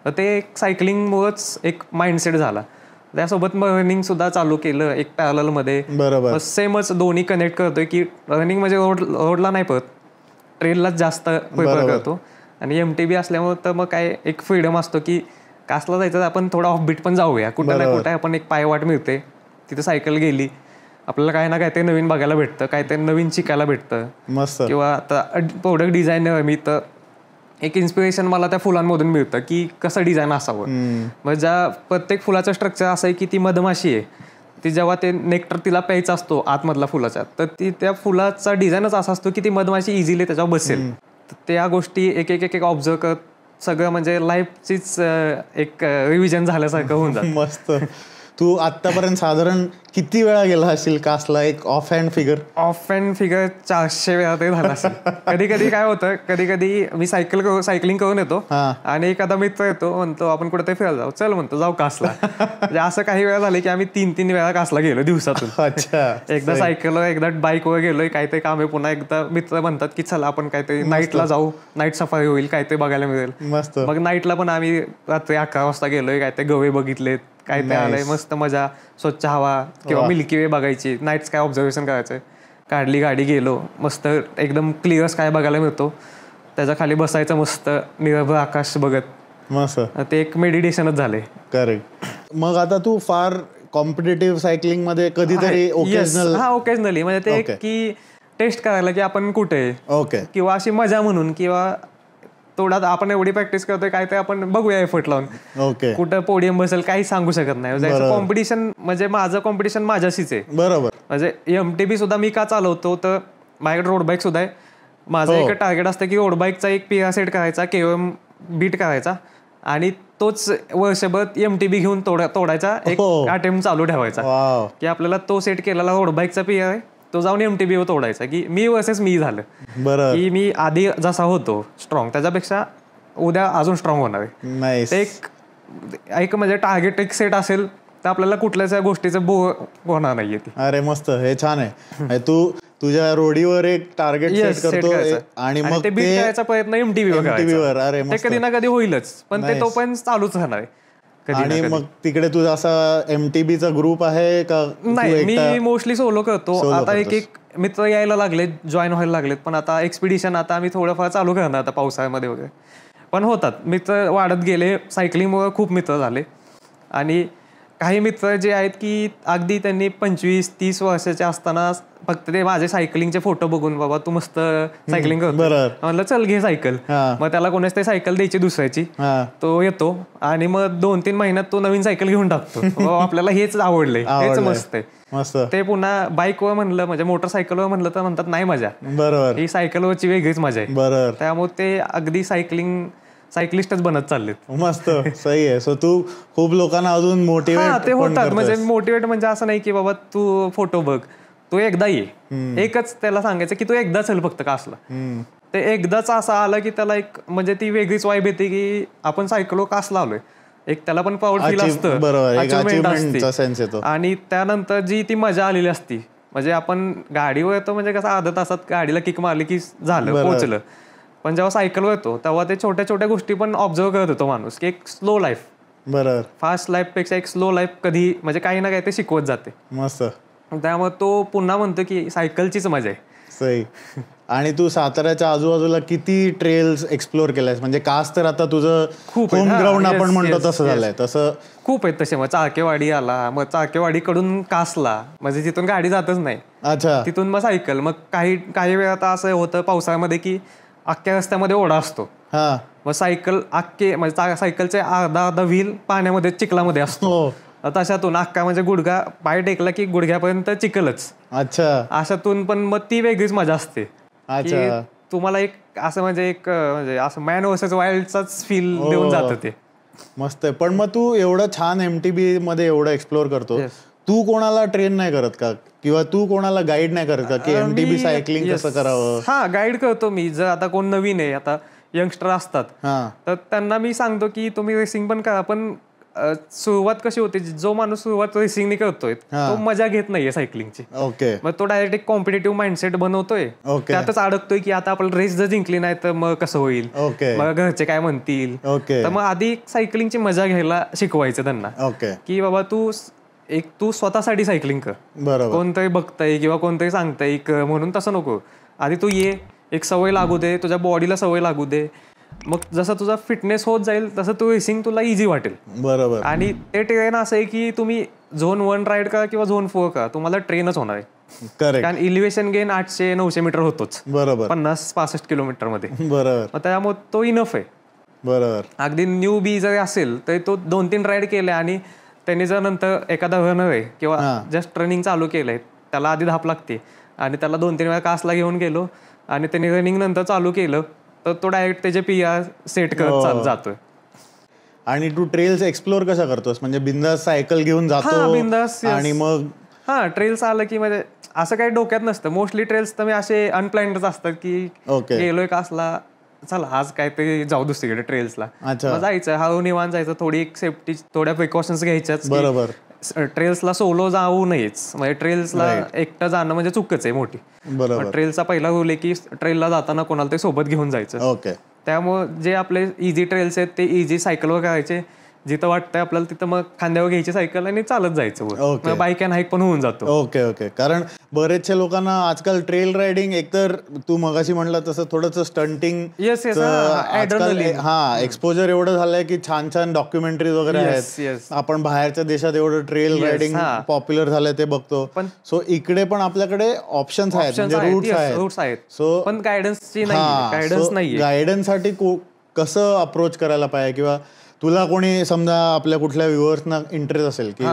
तर ते एक सायकलिंगमुळेच एक माइंडसेट झाला. त्यासोबत मग रनिंग सुद्धा चालू केलं एक पॅरलमध्ये. बरोबर. सेमच दोन्ही कनेक्ट करतोय की रनिंग म्हणजे रोडला नाही पळत, ट्रेललाच जास्त प्रिफर करतो. आणि MTB असल्यामुळे तर मग काय एक फ्रीडम असतो की कासला जायचं तर आपण थोडा ऑफबीट पण जाऊया, कुठं ना कुठं आपण एक पायवाट मिळते, तिथे सायकल गेली आपल्याला काय ना काय ते नवीन बघायला भेटतं, काय ते नवीन शिकायला भेटतं. मस्त. किंवा आता प्रोडक्ट डिझायनर मी तर एक इन्स्पिरेशन मला त्या फुलांमधून मिळतं की कसं डिझाईन असावं. मग ज्या प्रत्येक फुलाचं स्ट्रक्चर असं आहे की ती मधमाशी आहे, ती जेव्हा ते नेक्टर तिला प्यायचा असतो आतमधला फुलाचा, तर ती त्या फुलाचा डिझाईनच असा असतो की ती मधमाशी इझिली त्याच्यावर बसेल. त्या गोष्टी एक एक एक एक ऑब्झर्व करत सगळं म्हणजे लाईफचीच एक रिव्हिजन झाल्यासारखं होऊन जातं. मस्त. तू आतापर्यंत साधारण किती वेळा गेला असेल कासला, एक of hand figure? Of hand figure 400 वेळा तरी झाला असेल. कधी कधी काय होतं, कधी कधी मी सायकलिंग करून येतो आणि एखादा मित्र येतो, म्हणतो आपण कुठेतरी फिरायला जाऊ, चल म्हणतो जाऊ कासला. म्हणजे असं काही वेळा झाले की आम्ही 3 वेळा कासला गेलो दिवसातून. अच्छा. एकदा सायकलवर, एकदा बाईकवर गेलोय, काहीतरी काम आहे, पुन्हा एकदा मित्र म्हणतात की चला आपण काहीतरी नाईटला जाऊ, नाईट सफारी होईल, काहीतरी बघायला मिळेल. मस्त. मग नाईटला पण आम्ही रात्री 11 वाजता गेलोय, काहीतरी गवे बघितलेत, काय ते आलंय, मस्त मजा, स्वच्छ हवा किंवा मिल्की वे बघायची, नाईट स्काय ऑब्झर्वेशन करायचं. काढली गाडी, गेलो, मस्त एकदम क्लिअर स्काय बघायला मिळतो, त्याच्या खाली बसायचं मस्त निरभ्र आकाश बघत. मस्त. ते एक मेडिटेशनच झाले. करेक्ट. मग आता तू फार कॉम्पिटेटिव्ह सायकलिंग मध्ये कधीतरी ओकेजनल? हा, ओकेजनली, म्हणजे ते की टेस्ट करायला की आपण कुठे, ओके, किंवा अशी मजा म्हणून, किंवा थोडा आपण एवढी प्रॅक्टिस करतोय काय ते आपण बघूया एफर्ट लावून. ओके. कुठं पोडियम बसेल काही सांगू शकत नाही. कॉम्पिटिशन म्हणजे माझं कॉम्पिटिशन माझ्याशीच आहे. बरोबर. म्हणजे MTB सुद्धा मी का चालवतो तर माझ्याकडे रोड बाईक सुद्धा आहे. माझं एक टार्गेट असतं की रोड बाईकचा एक PR सेट करायचा, KOM बीट करायचा, आणि तोच वर्षभर MTB घेऊन तोडायचा एक अटेम्प्ट चालू ठेवायचा. की आपल्याला तो सेट केलेला रोड बाईकचा PR आहे, तो जाऊन MTB वर तोडायचा. की मी वर्सेस मी झालं, की मी आधी जसा होतो स्ट्रॉंग त्याच्यापेक्षा उद्या अजून स्ट्रॉंग होणार आहे. एक म्हणजे टार्गेट एक सेट असेल तर आपल्याला कुठल्याच गोष्टीचं बोर होणार नाहीये. अरे मस्त, हे छान आहे. तू तुझ्या रोडीवर एक टार्गेट सेट करतो आणि मग ते बीट करायचा प्रयत्न MTB वर. अरे ते कधी ना कधी होईलच, पण ते तो पण चालूच राहणार आहे. आणि मग तिकडे तुझा असा MTBचा ग्रुप आहे का? नाही, मी मोस्टली सोलो करतो. आता एक मित्र यायला लागले, जॉईन व्हायला लागलेत, पण आता एक्सपिडिशन आता आम्ही थोडंफार चालू करणार आता पावसाळ्यामध्ये वगैरे. पण होतात मित्र, वाढत गेले. सायकलिंगमुळे खूप मित्र झाले. आणि काही मित्र जे आहेत की अगदी त्यांनी 25-30 वर्षाचे असताना फक्त ते माझे सायकलिंगचे फोटो बघून, बाबा तू मस्त सायकलिंग करतो, म्हणलं चल घे सायकल. मग त्याला कोणाच ते सायकल द्यायची दुसऱ्याची, तो येतो आणि मग 2-3 महिन्यात तो नवीन सायकल घेऊन टाकतो. आपल्याला हेच आवडलंय, हेच मस्त आहे. ते पुन्हा बाईकवर म्हणलं, म्हणजे मोटरसायकलवर म्हणलं तर म्हणतात नाही मजा. बरोबर. ही सायकलवरची वेगळीच मजा आहे. बरोबर. त्यामुळे ते अगदी सायकलिस्टच बनत चाललेत. मस्त, सही आहे. सो तू खूप लोकांना अजून मोटिवेट ते होतात. म्हणजे मोटिवेट म्हणजे असं नाही की बाबा तू फोटो बघ, तू एकदा ये. एकच त्याला सांगायचं की तू एकदा चल फक्त कासला. ते एकदाच असं आलं की त्याला एक म्हणजे ती वेगळीच वाईब येते की आपण सायकलो कासला आलोय. एक त्याला पण प्राऊड फील असतं, अचिव्हमेंट असते. आणि त्यानंतर जी ती मजा आलेली असती, म्हणजे आपण गाडीवर येतो म्हणजे कसं अर्ध्या तासात गाडीला किक मारली की झालं, पोहोचलं. पण जेव्हा सायकलवर येतो तेव्हा ते छोट्या छोट्या गोष्टी पण ऑब्झर्व करत होतो माणूस, की एक स्लो लाईफ, बरोबर, फास्ट लाईफ पेक्षा एक स्लो लाईफ कधी म्हणजे काही ना काही ते शिकवत जाते. मस्त. त्यामुळे तो पुन्हा म्हणतो की सायकलचीच मजा आहे. सही. आणि तू साताऱ्याच्या आजूबाजूला किती ट्रेल्स एक्सप्लोर केलायस? म्हणजे कास तर आता तुझं खूप होम ग्राउंड आपण म्हणतो तसं झालंय, तसं खूप आहेत तसे. मग चाळकेवाडी आला, मग चाळकेवाडीकडून कासला, म्हणजे तिथून गाडी जातच नाही. अच्छा. तिथून मग सायकल. मग काही वेळा आता असं होतं पावसाळ्यामध्ये की अख्ख्या रस्त्यामध्ये ओढा असतो, मग सायकल अख्खे म्हणजे सायकलचे अर्धा व्हील पाण्यामध्ये चिखलामध्ये असतो. तशातून अख्खा म्हणजे गुडघा पाय टेकला की गुडघ्यापर्यंत चिखलच. अच्छा. अशातून पण मग ती वेगळीच मजा असते. तुम्हाला एक असं म्हणजे एक म्हणजे असं मॅन वर्सेस वाईल्डचाच फील देऊन जातं ते. मस्त आहे. पण मग तू एवढं छान MTB मध्ये एवढं एक्सप्लोर करतो, तू कोणाला ट्रेन नाही करत का, किंवा तू कोणाला गाईड नाही करत का की MTB सायकलिंग कसं करावं? हा, गाईड करतो मी. जर आता कोण नवीन आहे, आता यंगस्टर असतात, तर त्यांना मी सांगतो की तुम्ही रेसिंग पण करा, पण सुरुवात कशी होते, जो माणूस सुरुवात रेसिंगने करतोय तो मजा घेत नाहीये सायकलिंगची. ओके. मग तो डायरेक्ट एक कॉम्पिटेटिव्ह माइंडसेट बनवतोय, त्यातच अडकतोय की आता आपण रेस जर जिंकली नाही तर मग कसं होईल, मग घरचे काय म्हणतील. तर मग आधी सायकलिंगची मजा घ्यायला शिकवायचं त्यांना, की बाबा तू स्वतःसाठी सायकलिंग कर. बरोबर. कोणतरी बघताय किंवा कोणतरी सांगताय म्हणून तसं नको. आधी तू ये, एक सवय लागू दे, तुझ्या बॉडीला सवय लागू दे. मग जसं तुझा फिटनेस होत जाईल तसं तू रेसिंग तुला इझी वाटेल. बरोबर. आणि ते ट्रेन असं आहे की तुम्ही झोन 1 राईड करा किंवा झोन 4 करा, तुम्हाला ट्रेनच होणार आहे. करेक्ट. कारण इलिव्हेशन गेन 800-900 मीटर होतोच. बरोबर. 50-65 किलोमीटर मध्ये. बरोबर. त्यामुळे तो इनफ आहे. बरोबर. अगदी न्यू बी जर असेल तर तो 2-3 राईड केले आणि त्यांनी जर नंतर एखादा रनर आहे किंवा जस्ट रनिंग चालू केलंय, त्याला आधी धाप लागते आणि त्याला 2-3 वेळा कासला घेऊन गेलो आणि त्यांनी रनिंग नंतर चालू केलं तर तो डायरेक्ट त्याचे PR सेट करत जातोय. आणि तू ट्रेल्स एक्सप्लोर कशा करतोस? म्हणजे बिंदास सायकल घेऊन जातो बिंदास, आणि मग ट्रेल्स आलं की म्हणजे असं काही डोक्यात नसतं. मोस्टली ट्रेल्स तर मी असे अनप्लॅन्डच असतात की गेलोय कासला, चला आज काय ते जाऊ दुसरीकडे ट्रेल्सला. जायचं हळू निवांत जायचं, थोडी एक सेफ्टी, थोड्या प्रिकॉशन्स घ्यायच्याच. बरोबर. ट्रेल्सला सोलो जाऊ नयेच, म्हणजे ट्रेल्सला एकटं जाणं म्हणजे चुकच आहे मोठी. बरोबर. ट्रेलचा पहिला रूल आहे की ट्रेलला जाताना कोणाला ते सोबत घेऊन जायचं. ओके. त्यामुळे जे आपले इझी ट्रेल्स आहेत ते इझी सायकलवर करायचे, जिथं वाटतंय आपल्याला तिथं मग खांद्यावर घ्यायची सायकल आणि चालत जायचं, बाईक अँड हाईक पण होऊन जातो. Okay okay. कारण बरेचशा लोकांना आजकाल ट्रेल रायडिंग एकतर तू मगाशी म्हणला तसं थोडंसं स्टंटिंग एक्सपोजर एवढं झालंय की छान छान डॉक्युमेंटरीज वगैरे आहेत. आपण बाहेरच्या देशात एवढं ट्रेल रायडिंग पॉप्युलर झालंय ते बघतो. सो इकडे पण आपल्याकडे ऑप्शन्स आहेत, म्हणजे रूट्स आहेत. सो पण गायडन्स नाही. गायडन्स साठी कसं अप्रोच करायला पाहिजे, किंवा तुला कोणी समजा आपल्या कुठल्या व्ह्युअर्सना इंटरेस्ट असेल की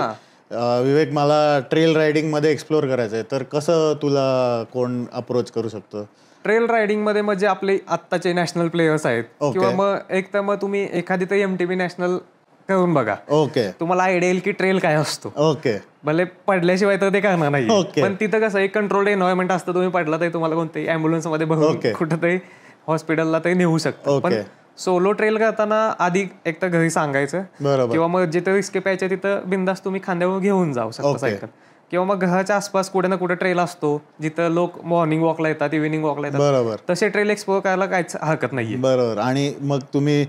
विवेक मला ट्रेल रायडिंग मध्ये एक्सप्लोर करायचंय, तर कसं तुला कोण अप्रोच करू शकतो? ट्रेल रायडिंग मध्ये म्हणजे आपले आत्ताचे नॅशनल प्लेयर्स आहेत, किंवा मग एक तर मग तुम्ही एखादी तर MTB नॅशनल करून बघा. ओके. तुम्हाला आयडिया येईल की ट्रेल काय असतो. ओके. भले पडल्याशिवाय तर ते करणार नाही, पण तिथं कसं एक कंट्रोल्ड एन्व्हायरमेंट असतं. तुम्ही पडला तरी तुम्हाला कोणत्याही ॲम्ब्युलन्स मध्ये बघून कुठंतरी हॉस्पिटलला तरी नेऊ शकतो. पण सोलो ट्रेल करताना आधी एक तर घरी सांगायचं, किंवा मग जिथं रिस्क प्यायचं तिथं बिंदास तुम्ही खांद्यावर घेऊन जाऊ शकता सायकल, किंवा मग घराच्या आसपास कुठे ना कुठे ट्रेल असतो जिथं लोक मॉर्निंग वॉकला येतात, इव्हिनिंग वॉकला येतात. बरोबर. तसे ट्रेल एक्सप्लोर करायला काहीच हरकत नाहीये. बरोबर. आणि मग तुम्ही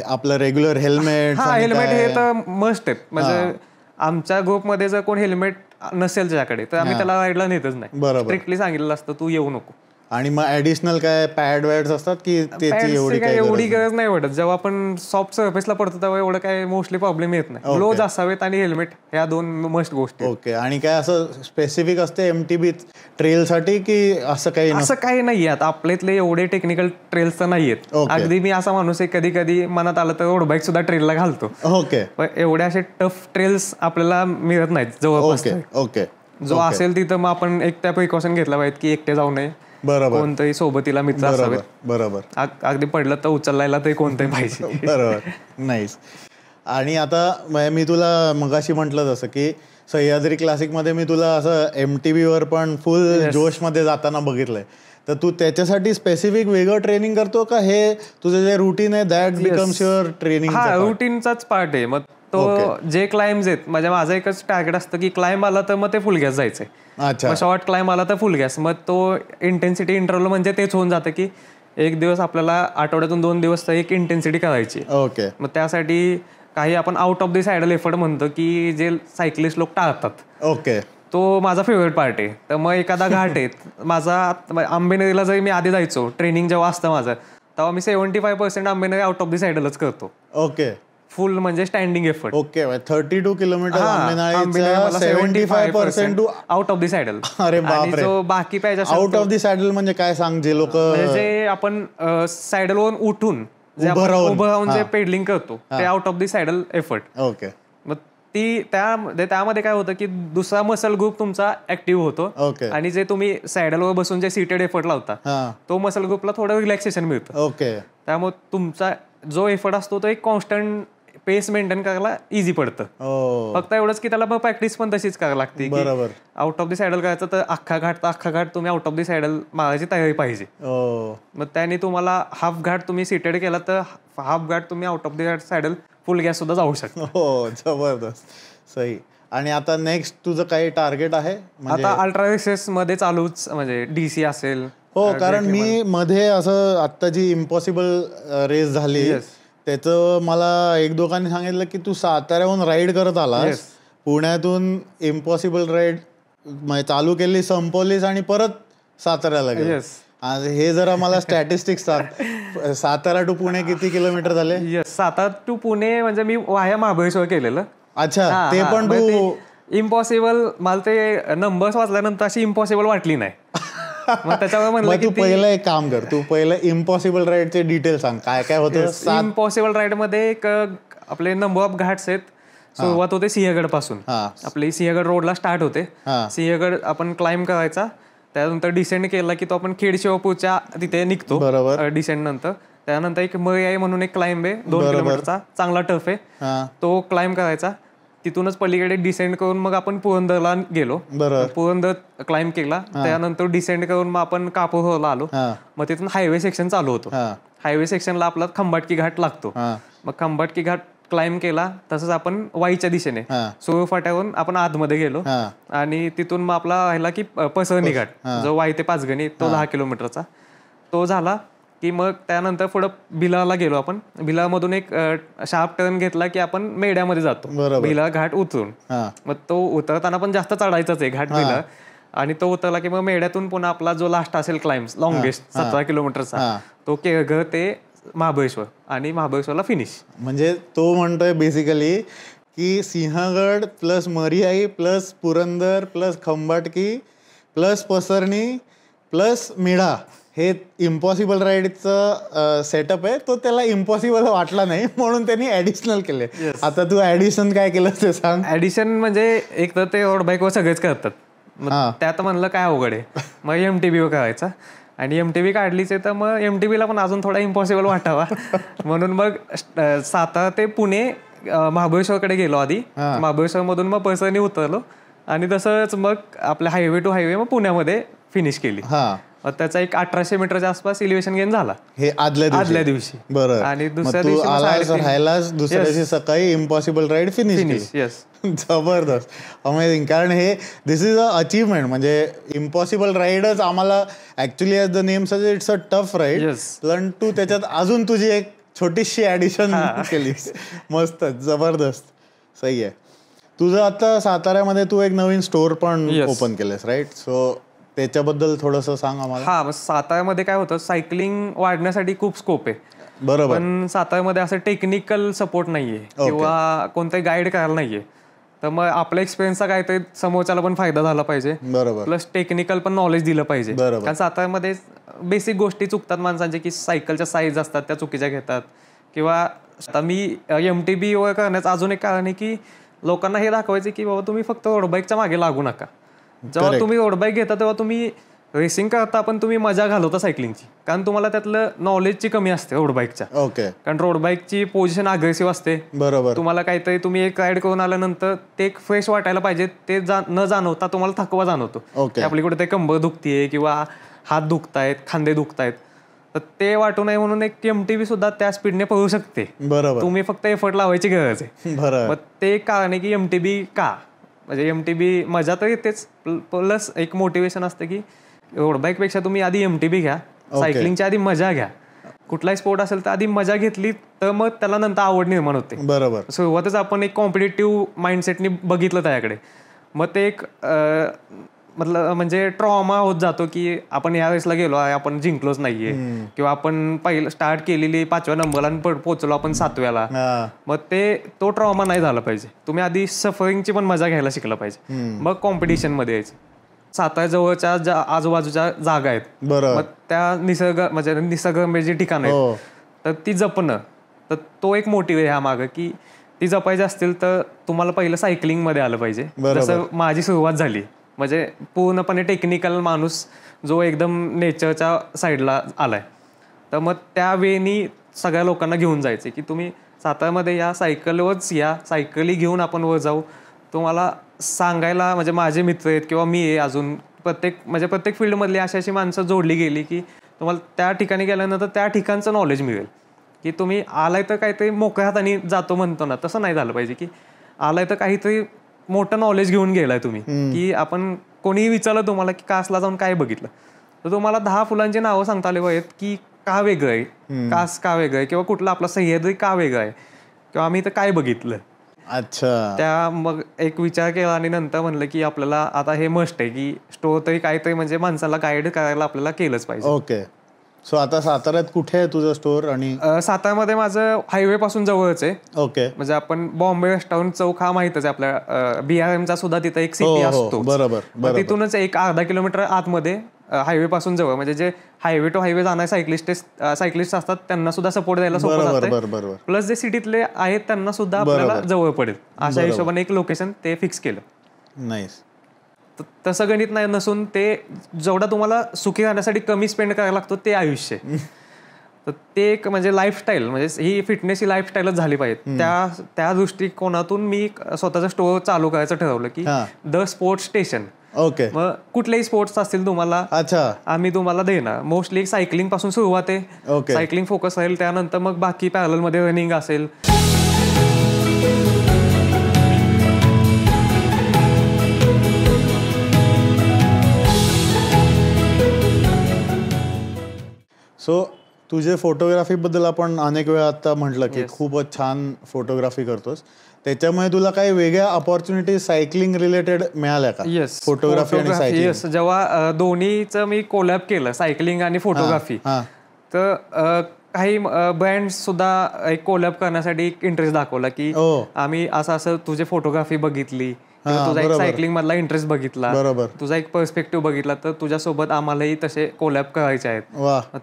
आपलं रेग्युलर हेल्मेट हे तर मस्ट आहेत. म्हणजे आमच्या ग्रुपमध्ये जर कोण हेल्मेट नसेल ज्याकडे, तर आम्ही त्याला राईडला नेतच नाही. स्ट्रिक्टली सांगितलेलं असतं तू येऊ नको. आणि मग ऍडिशनल काय पॅड वॅड्स असतात की त्याची एवढी गरज नाही वाटत. जेव्हा आपण सॉफ्ट सर्फेसला पडतो तेव्हा एवढं काय मोस्टली प्रॉब्लेम येत नाही. ग्लोव्ज असावेत आणि हेल्मेट, ह्या दोन मस्ट गोष्टी. ओके. आणि काय असं स्पेसिफिक असते MTB ट्रेल साठी की असं काही नाहीये? आता आपल्यातले एवढे टेक्निकल ट्रेल्स तर नाहीयेत. अगदी मी असा माणूस आहे कधी कधी मनात आलं तर रोड बाईक सुद्धा ट्रेलला घालतो. ओके. पण एवढे असे टफ ट्रेल्स आपल्याला मिळत नाहीत जवळपास. ओके. जो असेल तिथं मग आपण एक त्या प्रिकॉशन घेतला पाहिजे की एकटे जाऊ नये. बरोबर. कोणतंही सोबतीला मित्र असावेत. बरोबर. अगदी पडलं तर उचलायला तरी कोणतंही पाहिजे. बरोबर. नाईस. आणि आता मी तुला मगाशी म्हटलं जसं की सह्याद्री क्लासिक मध्ये मी तुला असं MTB वर पण फुल जोश मध्ये जाताना बघितलंय. तर तू त्याच्यासाठी स्पेसिफिक वेगळं ट्रेनिंग करतो का हे तुझं जे रुटीन आहे दॅट बिकम्स युअर ट्रेनिंग? रुटीनचाच पार्ट आहे. मग तो जे क्लाइम्स आहेत, म्हणजे माझं एकच टार्गेट असतं की क्लाइम्ब आला तर मग ते फुल गॅस जायचंय. शॉर्ट क्लाइम्ब आला तर फुल गॅस. मग तो इंटेन्सिटी इंटरव्हल म्हणजे तेच होऊन जातं की एक दिवस आपल्याला आठवड्यातून 2 दिवस तर एक इंटेन्सिटी करायची. ओके. मग त्यासाठी काही आपण आउट ऑफ द सायडल एफर्ट म्हणतो की जे सायकलिस्ट लोक टाळतात. ओके. तो माझा फेवरेट पार्ट आहे. तर मग एखादा घाट आहे माझा, आंबेनगरीला जरी मी आधी जायचो, ट्रेनिंग जेव्हा असतं माझं, तेव्हा मी 75% आंबेनगरी आउट ऑफ द सायडलच करतो. ओके. फुल म्हणजे standing effort. Okay. 32 kilometre 75% out of the saddle. अरे बापरे. बाकी पाहिजे आउट ऑफ द सॅडल म्हणजे काय सांग, जे लोक जे आपण सॅडलवरून उठून उभं राहून जे पेडलिंग करतो ते out of the saddle effort. Okay. मग त्यामध्ये काय होतं की दुसरा मसल ग्रुप तुमचा ऍक्टिव्ह होतो, आणि जे तुम्ही सॅडलवर बसून जे सीटेड एफर्ट लावता तो मसल ग्रुपला थोडं रिलॅक्सेशन मिळतं. ओके. त्यामुळे तुमचा जो एफर्ट असतो तो एक कॉन्स्टंट पेस मेंटेन करायला इझी पडतं. फक्त एवढंच की त्याला मग प्रॅक्टिस पण तशीच करायला लागते. बरोबर. आउट ऑफ द सॅडल करायचं तर अख्खा घाट तुम्ही आउट ऑफ द सॅडल मारायची तयारी पाहिजे. मग त्याने तुम्हाला हाफ घाट तुम्ही सीटेड केला तर हाफ घाट तुम्ही out of the saddle full gas सुद्धा जाऊ शकता. हो, जबरदस्त. सही. आणि आता नेक्स्ट तुझं काही टार्गेट आहे? आता अल्ट्रा रेसेस मध्ये चालूच, म्हणजे DC असेल. हो, कारण मी मध्ये असं आता जी इम्पॉसिबल रेस झाली त्याचं मला एक दोघांनी सांगितलं की तू साताऱ्याहून राईड करत आलास, पुण्यातून इम्पॉसिबल राईड चालू केली, संपवलीस आणि परत साताऱ्याला गेलीस. हे जरा मला स्टॅटिस्टिक्स सांग. सातारा टू पुणे किती किलोमीटर झाले? सातारा टू पुणे म्हणजे मी वाया महाबळेश्वर केलेलं. अच्छा. ते पण तू इम्पॉसिबल, मला ते नंबर्स वाचल्यानंतर अशी इम्पॉसिबल वाटली नाही. मग त्याच्यावर म्हणलं तू पहिलं एक काम कर, तू पहिलं इम्पॉसिबल राईडचे डिटेल सांग, काय काय होतं. इम्पॉसिबल राईड मध्ये एक आपले नंबर ऑफ घाट्स आहेत. सुरुवात होते सिंहगड पासून. आपली सिंहगड रोडला स्टार्ट होते. सिंहगड आपण क्लाइम्ब करायचा, त्यानंतर डिसेंड केला की तो आपण खेड शिवपूरच्या तिथे निघतो. डिसेंड नंतर त्यानंतर एक मयाई म्हणून एक क्लाइम्ब आहे 2 किलोमीटरचा, चांगला टफ आहे. तो क्लाइम्ब करायचा. तिथूनच पलीकडे डिसेंड करून मग आपण पुरंदरला गेलो. पुरंदर क्लाइम्ब केला. त्यानंतर डिसेंड करून मग आपण कापूरला आलो. मग तिथून हायवे सेक्शन चालू होतो. हायवे सेक्शनला आपला खंबाटकी घाट लागतो. मग खंबाटकी घाट क्लाइम्ब केला. तसंच आपण वाईच्या दिशेने सुरू फाट्यावरून आपण आतमध्ये गेलो, आणि तिथून मग आपला राहिला की पसरणी घाट, जो वाई ते पाचगणी तो 10 किलोमीटरचा तो झाला. की मग त्यानंतर पुढं भिलाला गेलो आपण. भिलामधून एक शार्प टर्न घेतला की आपण मेढ्यामध्ये जातो, भिला घाट उतरून. मग तो उतरताना पण जास्त चढायचाच आहे घाट भिला, आणि तो उतरला की मग मेढ्यातून पुन्हा आपला जो लास्ट असेल क्लाइम्स लॉंगेस्ट 17 किलोमीटरचा, तो केळघर ते महाबळेश्वर, आणि महाबळेश्वरला फिनिश. म्हणजे तो म्हणतोय बेसिकली की Sinhagad plus Mariai plus Purandar plus Khambatki plus Pasarni plus Medha हे इम्पॉसिबल राईडचं सेटअप आहे. तो त्याला इम्पॉसिबल वाटला नाही म्हणून त्यांनी ऍडिशनल केले. आता तू ऍडिशन काय केलं ते सांग. ऍडिशन म्हणजे एक तर ते रोड बाईकवर सगळेच करतात, त्यात म्हणलं काय अवघड आहे, मग MTB करायचा, आणि MTB काढलीच आहे तर मग MTBला पण अजून थोडा इम्पॉसिबल वाटावा म्हणून मग सातारा ते पुणे महाबळेश्वरकडे गेलो आधी. महाबळेश्वर मधून मग पसरणी उतरलो, आणि तसंच मग आपल्या हायवे टू हायवे मग पुण्यामध्ये फिनिश केली. त्याचा एक 1800 मीटरच्या आसपास इलिव्हेशन गेन झाला हे आदल्या दिवशी. बरं. आणि दुसऱ्या दिवशी राहायलाच दुसऱ्या दिवशी सकाळी इम्पॉसिबल राईड फिनिश. जबरदस्त, अमेझिंग. कारण हे दिस इज अ अचीवमेंट. म्हणजे इम्पॉसिबल राईडच आम्हाला actually as the name suggest it's a tough ride, पण तू त्याच्यात अजून तुझी एक छोटीशी ऍडिशन केलीस. मस्त, जबरदस्त, सही आहे. तुझं आता साताऱ्यामध्ये तू एक नवीन स्टोर पण ओपन केलंस, राईट? सो त्याच्याबद्दल थोडंसं सांग आम्हाला. हा, मग साताऱ्यामध्ये काय होतं, सायकलिंग वाढण्यासाठी खूप स्कोप आहे. बरोबर. पण साताऱ्यामध्ये असं टेक्निकल सपोर्ट नाहीये किंवा कोणतंही गाईड करायला नाहीये. तर मग आपल्या एक्सपिरियन्सचा काय ते समोरच्याला पण फायदा झाला पाहिजे. बरोबर. प्लस टेक्निकल पण नॉलेज दिलं पाहिजे. कारण साताऱ्यामध्ये बेसिक गोष्टी चुकतात माणसांचे, की सायकलच्या साईज असतात त्या चुकीच्या घेतात, किंवा आता मी MTB करण्याचं अजून एक कारण आहे की लोकांना हे दाखवायचं की बाबा तुम्ही फक्त रोड बाईकच्या मागे लागू नका. जेव्हा तुम्ही रोड बाईक घेता तेव्हा तुम्ही रेसिंग करता, पण तुम्ही मजा घालवता सायकलिंगची, कारण तुम्हाला त्यातलं नॉलेजची कमी असते रोड बाईकच्या. कारण रोड बाईकची पोझिशन अग्रेसिव्ह असते. बरोबर. तुम्हाला काहीतरी तुम्ही एक राईड करून आल्यानंतर ते एक फ्रेश वाटायला पाहिजे, ते न जाणवता तुम्हाला थकवा जाणवतो. आपली कुठे ते कंबर दुखतीये किंवा हात दुखतायत, खांदे दुखतायत, तर ते वाटू नये म्हणून एक MTB सुद्धा त्या स्पीडने पळू शकते. बरोबर. तुम्ही फक्त एफर्ट लावायची गरज आहे. मग ते एक कारण आहे की MTB का, म्हणजे MTB मजा तर येतेच, प्लस एक मोटिवेशन असतं की रोड बाईक पेक्षा तुम्ही आधी MTB घ्या, सायकलिंगच्या आधी मजा घ्या. कुठलाही स्पोर्ट असेल तर आधी मजा घेतली तर मग त्याला नंतर आवड निर्माण होते. बरोबर. सुरुवातच आपण एक कॉम्पिटेटिव्ह माइंडसेटनी बघितलं त्याकडे, मग ते एक म्हणजे ट्रॉमा होत जातो की आपण या वेळेसला गेलो आहे, आपण जिंकलोच नाहीये, किंवा आपण पहिलं स्टार्ट केलेली 5व्या नंबरला पोहोचलो आपण 7व्याला. मग तो ट्रॉमा नाही झाला पाहिजे. तुम्ही आधी सफरिंगची पण मजा घ्यायला शिकला पाहिजे, मग कॉम्पिटिशन मध्ये यायचं. सातारा जवळच्या ज्या आजूबाजूच्या जागा आहेत, मग त्या निसर्गरम्य जी ठिकाणं आहेत तर ती जपणं, तर तो एक मोटिव्ह आहे ह्या मागं, की ती जपायची असतील तर तुम्हाला पहिलं सायकलिंग मध्ये आलं पाहिजे. जसं माझी सुरुवात झाली, म्हणजे पूर्णपणे टेक्निकल माणूस जो एकदम नेचरच्या साईडला आलाय, तर मग त्या वेळी सगळ्या लोकांना घेऊन जायचे की तुम्ही साताऱ्यामध्ये या, सायकलवरच या, सायकली घेऊन आपण वर जाऊ. तुम्हाला सांगायला म्हणजे माझे मित्र आहेत किंवा मी आहे, अजून प्रत्येक फील्डमधली अशी माणसं जोडली गेली की तुम्हाला त्या ठिकाणी गेल्यानंतर त्या ठिकाणचं नॉलेज मिळेल. की तुम्ही आलाय तर काहीतरी मोकळ्या हाताने जातो म्हणतो ना, तसं नाही झालं पाहिजे. की आलाय तर काहीतरी मोठं नॉलेज घेऊन गेलाय तुम्ही, की आपण कोणीही विचारलं तुम्हाला की कासला जाऊन काय बघितलं, तर तुम्हाला 10 फुलांची नावं सांगता आली पाहिजेत की का वेगळं आहे, कास का वेगळं आहे, किंवा कुठला आपला सह्याद्री का वेगळा आहे, किंवा आम्ही तर काय बघितलं. अच्छा. त्या मग एक विचार केला आणि नंतर म्हणलं की आपल्याला आता हे मस्ट आहे की स्टोर तरी काहीतरी म्हणजे माणसाला गाईड करायला आपल्याला केलंच पाहिजे. ओके. सो आता साताऱ्यात कुठे आहे तुझं स्टोअर? आणि साताऱ्यामध्ये माझं हायवे पासून जवळच आहे. ओके. म्हणजे आपण बॉम्बे रेस्टॉरंट चौक हा माहितच आहे आपल्या, BRMचा सुद्धा तिथे एक सिटी असतो. बरोबर. तिथूनच एक अर्धा किलोमीटर आतमध्ये हायवे पासून जवळ, म्हणजे जे हायवे टू हायवे जाणारे सायकलिस्ट असतात त्यांना सुद्धा सपोर्ट द्यायला सोपं जातं. प्लस जे सिटीतले आहेत त्यांना सुद्धा आपल्याला जवळ पडेल अशा हिशोबाने एक लोकेशन ते फिक्स केलं. नाईस. तसं गणित नाही नसून ते जेवढा तुम्हाला सुखी राहण्यासाठी कमी स्पेंड करायला लागतो ते आयुष्य. तर ते एक म्हणजे लाईफस्टाईल, म्हणजे ही फिटनेस ही लाईफस्टाईलच झाली पाहिजे. त्या दृष्टिकोनातून मी स्वतःचं स्टोअर चालू करायचं ठरवलं की द स्पोर्ट्स स्टेशन. ओके. मग कुठलेही स्पोर्ट्स असतील तुम्हाला, अच्छा, आम्ही तुम्हाला देणार. मोस्टली सायकलिंग पासून सुरुवात आहे, सायकलिंग फोकस राहील, त्यानंतर मग बाकी पॅरलल मध्ये रनिंग असेल. सो तुझे फोटोग्राफी बद्दल आपण अनेक वेळा आता म्हटलं की खूपच छान फोटोग्राफी करतोस, त्याच्यामुळे तुला काही वेगळ्या अपॉर्च्युनिटी सायकलिंग रिलेटेड मिळाल्या का? येस, फोटोग्राफी आणि सायकलिंग. येस, जेव्हा दोन्हीचं मी कोलॅब केलं, सायकलिंग आणि फोटोग्राफी, तर काही ब्रँड सुद्धा एक कोलॅब करण्यासाठी इंटरेस्ट दाखवला की आम्ही असं तुझे फोटोग्राफी बघितली, तुझा एक सायकलिंग मधला इंटरेस्ट बघितला, तुझा एक पर्स्पेक्टिव्ह बघितला, तर तुझ्यासोबत आम्हालाही तसे कोलॅब करायचे आहेत.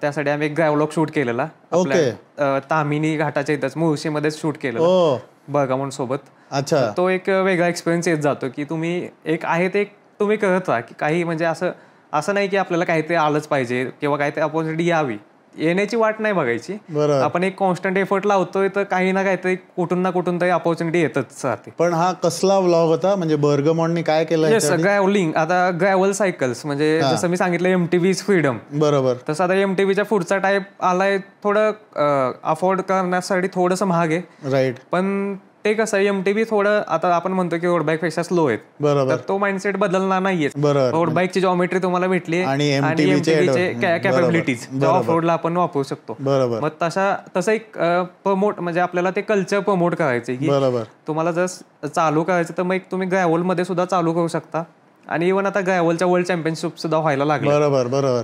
त्यासाठी आम्ही एक ग्रॅव्हलॉग शूट केलेला आपल्या तामिनी घाटाच्या इथंच मुळशीमध्येच शूट केलेला बर्गामोंड सोबत. अच्छा, तो एक वेगळा एक्सपिरियन्स येत जातो की तुम्ही एक आहे ते तुम्ही करत राहा, की काही म्हणजे असं नाही की आपल्याला काहीतरी आलंच पाहिजे किंवा काहीतरी अपॉर्च्युनिटी यावी, येण्याची वाट नाही बघायची. आपण एक कॉन्स्टंट एफर्ट लावतोय तर काही ना काहीतरी कुठून ना कुठून तरी अपॉर्च्युनिटी येतच राहते. पण हा कसला व्लॉग होता, म्हणजे बर्गमॉन्डनी काय केलं? ग्रॅव्हलिंग, आता ग्रॅव्हल सायकल्स म्हणजे जसं मी सांगितलं एमटीव्ही फ्रीडम, बरोबर, तसं आता एमटीव्हीच्या पुढचा टाईप आलाय, थोडं अफोर्ड करण्यासाठी थोडंसं महाग आहे, राईट. पण ते कसं एमटीव्ही थोडं आता आपण म्हणतो की रोड बाईक पेक्षा स्लो आहेत, बरोबर, तो माइंडसेट बदलणार नाहीये. रोड बाईकची जॉमेट्री तुम्हाला भेटली आणि एमटीव्हीचे कॅपॅबिलिटीज ऑफ रोडला आपण वापरू शकतो. मग तसं एक प्रमोट म्हणजे आपल्याला ते कल्चर प्रमोट करायचे की तुम्हाला जर चालू करायचं तर मग तुम्ही ग्रॅव्हल मध्ये सुद्धा चालू करू शकता. आणि इव्हन आता ग्रॅव्हलच्या वर्ल्ड चॅम्पियनशिप सुद्धा व्हायला लागली, बरोबर.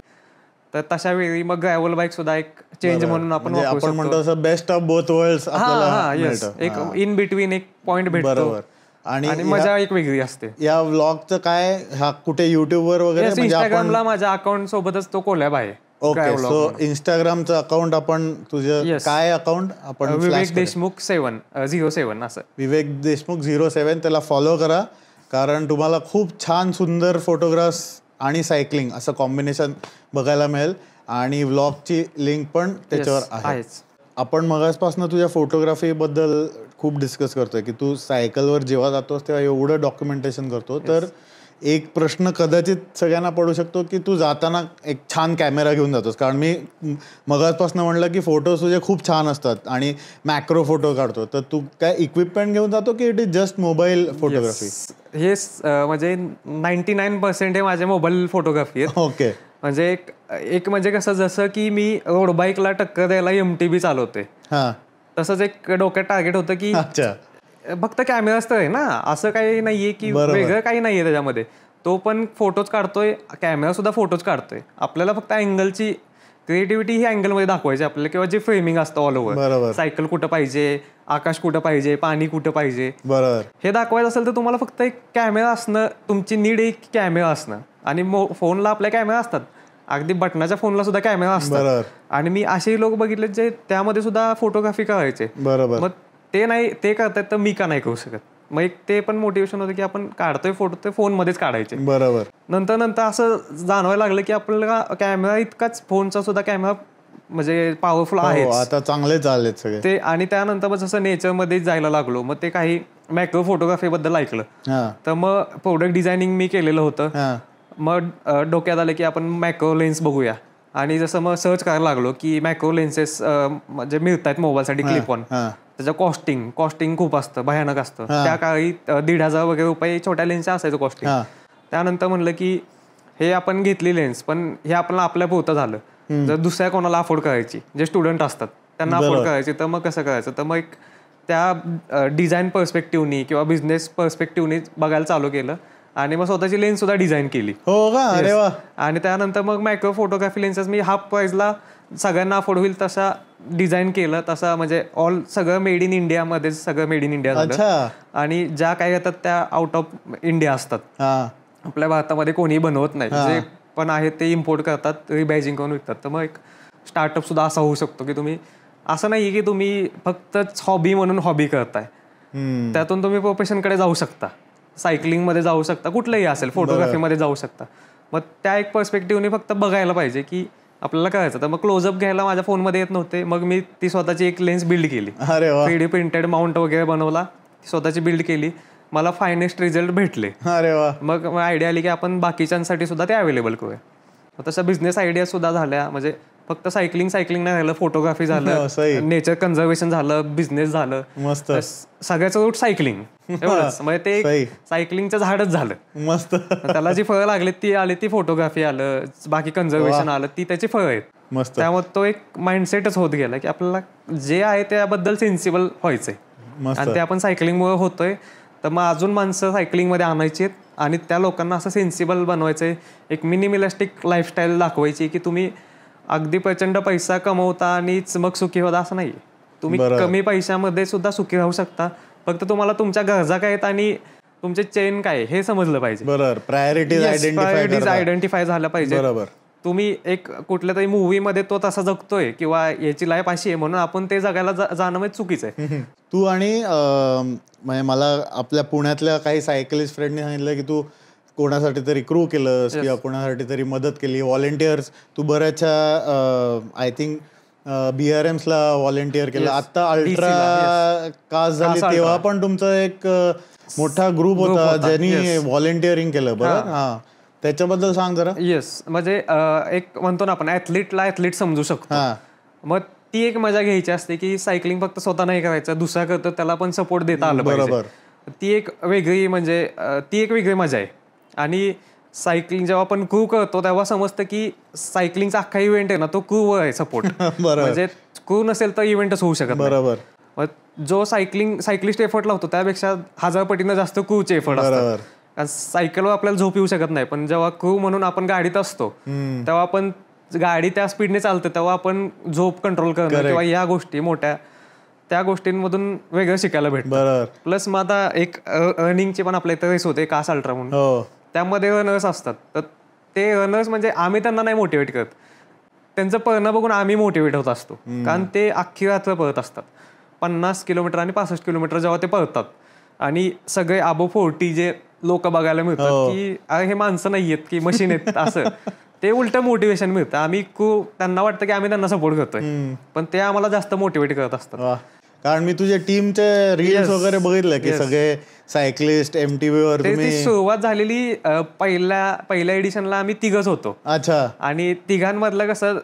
तर तशा वेळी मग ग्रॅव्हल बाईक सुद्धा एक चेंज म्हणून आपण म्हणतो बेस्ट ऑफ बोथ वर्ल्ड्स, एक इन बिटवीन एक पॉइंट भेटतो आणि मजा एक वेगळी असते. या व्लॉगचं काय, हा कुठे युट्यूबवर वगैरे? इंस्टाग्रामला माझ्या अकाउंट सोबतच तो कोलॅब आहे. ओके, सो इंस्टाग्रामचं अकाउंट आपण तुझं काय अकाउंट? आपण विवेक देशमुख 07 असं, विवेक देशमुख 07, त्याला फॉलो करा, कारण तुम्हाला खूप छान सुंदर फोटोग्राफ्स आणि सायकलिंग असं कॉम्बिनेशन बघायला मिळेल. आणि व्लॉगची लिंक पण त्याच्यावर आहे. आपण मगासपासून तुझ्या फोटोग्राफी बद्दल खूप डिस्कस करतोय की तू सायकलवर जेव्हा जातोस तेव्हा एवढं डॉक्युमेंटेशन करतो, तर एक प्रश्न कदाचित सगळ्यांना पडू शकतो की तू जाताना एक छान कॅमेरा घेऊन जातोस, कारण मी मगासपासून म्हणलं की फोटोज तुझे खूप छान असतात आणि मॅक्रो फोटो काढतो, तर तू काय इक्विपमेंट घेऊन जातो की it is just mobile photography? हे म्हणजे 99% हे माझ्या मोबाईल फोटोग्राफी आहे. ओके, म्हणजे एक म्हणजे कसं, जसं की मी रोड बाईकला टक्कर द्यायला एमटीबी चालवते, तसंच एक डोक्यात टार्गेट होतं की फक्त कॅमेराच तर आहे ना, असं काही नाहीये की वेगळं काही नाहीये त्याच्यामध्ये. तो पण फोटोज काढतोय, कॅमेरा सुद्धा फोटोज काढतोय. आपल्याला फक्त अँगलची क्रिएटिव्हिटी ही अँगलमध्ये दाखवायची आपल्याला, किंवा जे फ्रेमिंग असतं ऑल ओव्हर, सायकल कुठं पाहिजे, आकाश कुठं पाहिजे, पाणी कुठं पाहिजे, बरोबर, हे दाखवायचं असेल तर तुम्हाला फक्त एक कॅमेरा असणं, तुमची नीड एक कॅमेरा असणं. आणि फोनला आपल्या कॅमेरा असतात, अगदी बटनाच्या फोनला सुद्धा कॅमेरा असतात. आणि मी असे लोक बघितले जे त्यामध्ये सुद्धा फोटोग्राफी करायचे, बरोबर. मग ते नाही, ते करतायत तर मी का नाही करू शकत? मग एक ते पण मोटिवेशन होतं की आपण काढतोय फोटो ते फोनमध्येच काढायचे, बरोबर. नंतर असं जाणवायला लागलं की आपल्याला कॅमेरा इतकाच फोनचा सुद्धा कॅमेरा म्हणजे पॉवरफुल आहे, आता चांगले चाललेत सगळे ते. आणि त्यानंतर मग जसं नेचरमध्ये जायला लागलो, मग ते काही मॅक्रो फोटोग्राफी बद्दल ऐकलं, तर मग प्रोडक्ट डिझायनिंग मी केलेलं होतं. मग डोक्यात आलं की आपण मॅक्रो लेन्स बघूया, आणि जसं मग सर्च करायला लागलो की मॅक्रो लेन्सेस म्हणजे मिळतात मोबाईलसाठी क्लिप ऑन, त्याचं कॉस्टिंग खूप असतं, भयानक असतं. त्या काळी 1,500 वगैरे रुपये छोट्या लेन्सच्या असायचं कॉस्टिंग. त्यानंतर म्हणलं की हे आपण घेतली लेन्स, पण हे आपल्याला आपल्या पुरतं झालं. जर दुसऱ्या कोणाला अफोर्ड करायची, जे स्टुडंट असतात त्यांना अफोर्ड करायची, तर मग कसं करायचं? तर मग एक त्या डिझाईन पर्स्पेक्टिव्हनी किंवा बिझनेस पर्स्पेक्टिव्हनी बघायला चालू केलं, आणि मग स्वतःची लेन्स सुद्धा डिझाईन केली. हो का? अरे वा. आणि त्यानंतर मग मायक्रो फोटोग्राफी लेन्सेस मी हाफ प्राइसला सगळ्यांना अफोर्ड होईल तसा डिझाईन केलं, तसा म्हणजे सगळं मेड इन इंडिया मध्ये, सगळं मेड इन इंडिया झालं. आणि ज्या काही येतात त्या आउट ऑफ इंडिया असतात, आपल्या भारतामध्ये कोणीही बनवत नाही, जे पण आहेत ते इम्पोर्ट करतात, रिबॅजिंग करून विकतात. तर मग एक स्टार्टअप सुद्धा असा होऊ शकतो की तुम्ही असं नाही की तुम्ही फक्त हॉबी म्हणून हॉबी करताय, त्यातून तुम्ही प्रोफेशनकडे जाऊ शकता, सायकलिंगमध्ये जाऊ शकता, कुठलंही असेल, फोटोग्राफीमध्ये जाऊ शकता. मग त्या एक पर्स्पेक्टिव्हने फक्त बघायला पाहिजे की आपल्याला करायचं. तर मग क्लोजअप घ्यायला माझ्या फोनमध्ये येत नव्हते, मग मी ती स्वतःची एक लेन्स बिल्ड केली, 3D प्रिंटेड माउंट वगैरे बनवला, स्वतःची बिल्ड केली, मला फायनेस्ट रिझल्ट भेटले. अरे वा. मग आयडिया आली की आपण बाकीच्यांसाठी सुद्धा ते अवेलेबल करूया. तशा बिझनेस आयडिया सुद्धा झाल्या, म्हणजे फक्त सायकलिंग नाही झालं, फोटोग्राफी झालं, नेचर कन्झर्वेशन झालं, बिझनेस झालं, मस्त. सगळ्याचं रूट सायकलिंग, म्हणजे ते सायकलिंगचं झाडच झालं, मस्त. त्याला जी फळं लागली ती आली, ती फोटोग्राफी आलं, बाकी कन्झर्वेशन आलं, ती त्याची फळं आहेत. मस्त. त्यामुळे तो एक माइंडसेटच होत गेला की आपल्याला जे आहे त्याबद्दल सेन्सिबल व्हायचंय आणि ते आपण सायकलिंगमुळे होतोय. तर मग अजून माणसं सायकलिंगमध्ये आणायची आणि त्या लोकांना असं सेन्सिबल बनवायचंय, एक मिनिमलिस्टिक लाईफस्टाईल दाखवायची की तुम्ही अगदी प्रचंड पैसा कमवता आणि मग सुखी होता असं नाही. तुम्ही कमी पैशामध्ये सुद्धा सुखी राहू शकता. फक्त तुम्हाला तुमच्या गरजा काय आहेत आणि तुमचे चेन काय हे समजलं पाहिजे. बरोबर. प्रायोरिटीज आयडेंटिफाय झालं पाहिजे. बरोबर. तुम्ही एक कुठल्या तरी मूवीमध्ये तो तसा जगतोय किंवा याची लाईफ अशी आहे म्हणून आपण ते जगायला जाणं म्हणजे चुकीचं आहे. तू आणि म्हणजे मला आपल्या पुण्यातल्या काही सायकलिस्ट फ्रेंडनी सांगितलं की तू कोणासाठी तरी क्रू केलंस किंवा कोणासाठी तरी मदत केली, व्हॉलेंटियर्स. तू बऱ्याचशा आय थिंक BRMsला व्हॉलेंटियर केलं. आता अल्ट्रा कास्ट झाली तेव्हा पण तुमचा एक मोठा ग्रुप होता ज्यांनी व्हॉलेंटिअरिंग केलं. बरं, हा, त्याच्याबद्दल सांग जरा. येस, म्हणजे एक म्हणतो ना आपण ऍथलीट समजू शकतो. मग ती एक मजा घ्यायची असते की सायकलिंग फक्त स्वतः नाही करायचं, दुसरा करतो त्याला पण सपोर्ट देता आलं पाहिजे. ती एक वेगळी मजा आहे. आणि सायकलिंग जेव्हा आपण क्रू करतो तेव्हा समजतं की सायकलिंगचा अख्खा इव्हेंट आहे ना तो क्रू आहे सपोर्ट. म्हणजे क्रू नसेल तर इव्हेंटच होऊ शकत. बरोबर. जो सायकलिस्ट एफर्ट लावतो त्यापेक्षा 1000 पटीनं जास्त क्रूचे एफर्ट असतात. सायकलवर आपल्याला झोप येऊ शकत नाही, पण जेव्हा क्रू म्हणून आपण गाडीत असतो तेव्हा आपण गाडी त्या स्पीडने चालते तेव्हा आपण झोप कंट्रोल करणं किंवा या गोष्टी मोठ्या त्या गोष्टींमधून वेगळं शिकायला भेटतं. प्लस मग आता एक रनिंगची पण आपल्या इथे रेस होते कास अल्ट्रा म्हणून, त्यामध्ये रनर्स असतात. तर ते रनर्स म्हणजे आम्ही त्यांना नाही मोटिवेट करत, त्यांचं पळणं बघून आम्ही मोटिवेट होत असतो. कारण ते अख्खी रात्र पळत असतात 50 किलोमीटर आणि 65 किलोमीटर जेव्हा ते पळतात. आणि सगळे अबो 40 जे लोक बघायला मिळतात की अरे हे माणसं नाही आहेत की मशीन आहेत असं, ते उलट मोटिवेशन मिळतं. आम्ही त्यांना वाटतं की आम्ही त्यांना सपोर्ट करतोय, पण ते आम्हाला जास्त मोटिवेट करत असतात. कारण मी तुझ्या टीमचे रील्स वगैरे बघितलं की सगळे सायकलिस्ट MTV वर. सुरुवात झालेली पहिल्या एडिशनला आम्ही 3घच होतो. अच्छा. आणि तिघांमधलं कसं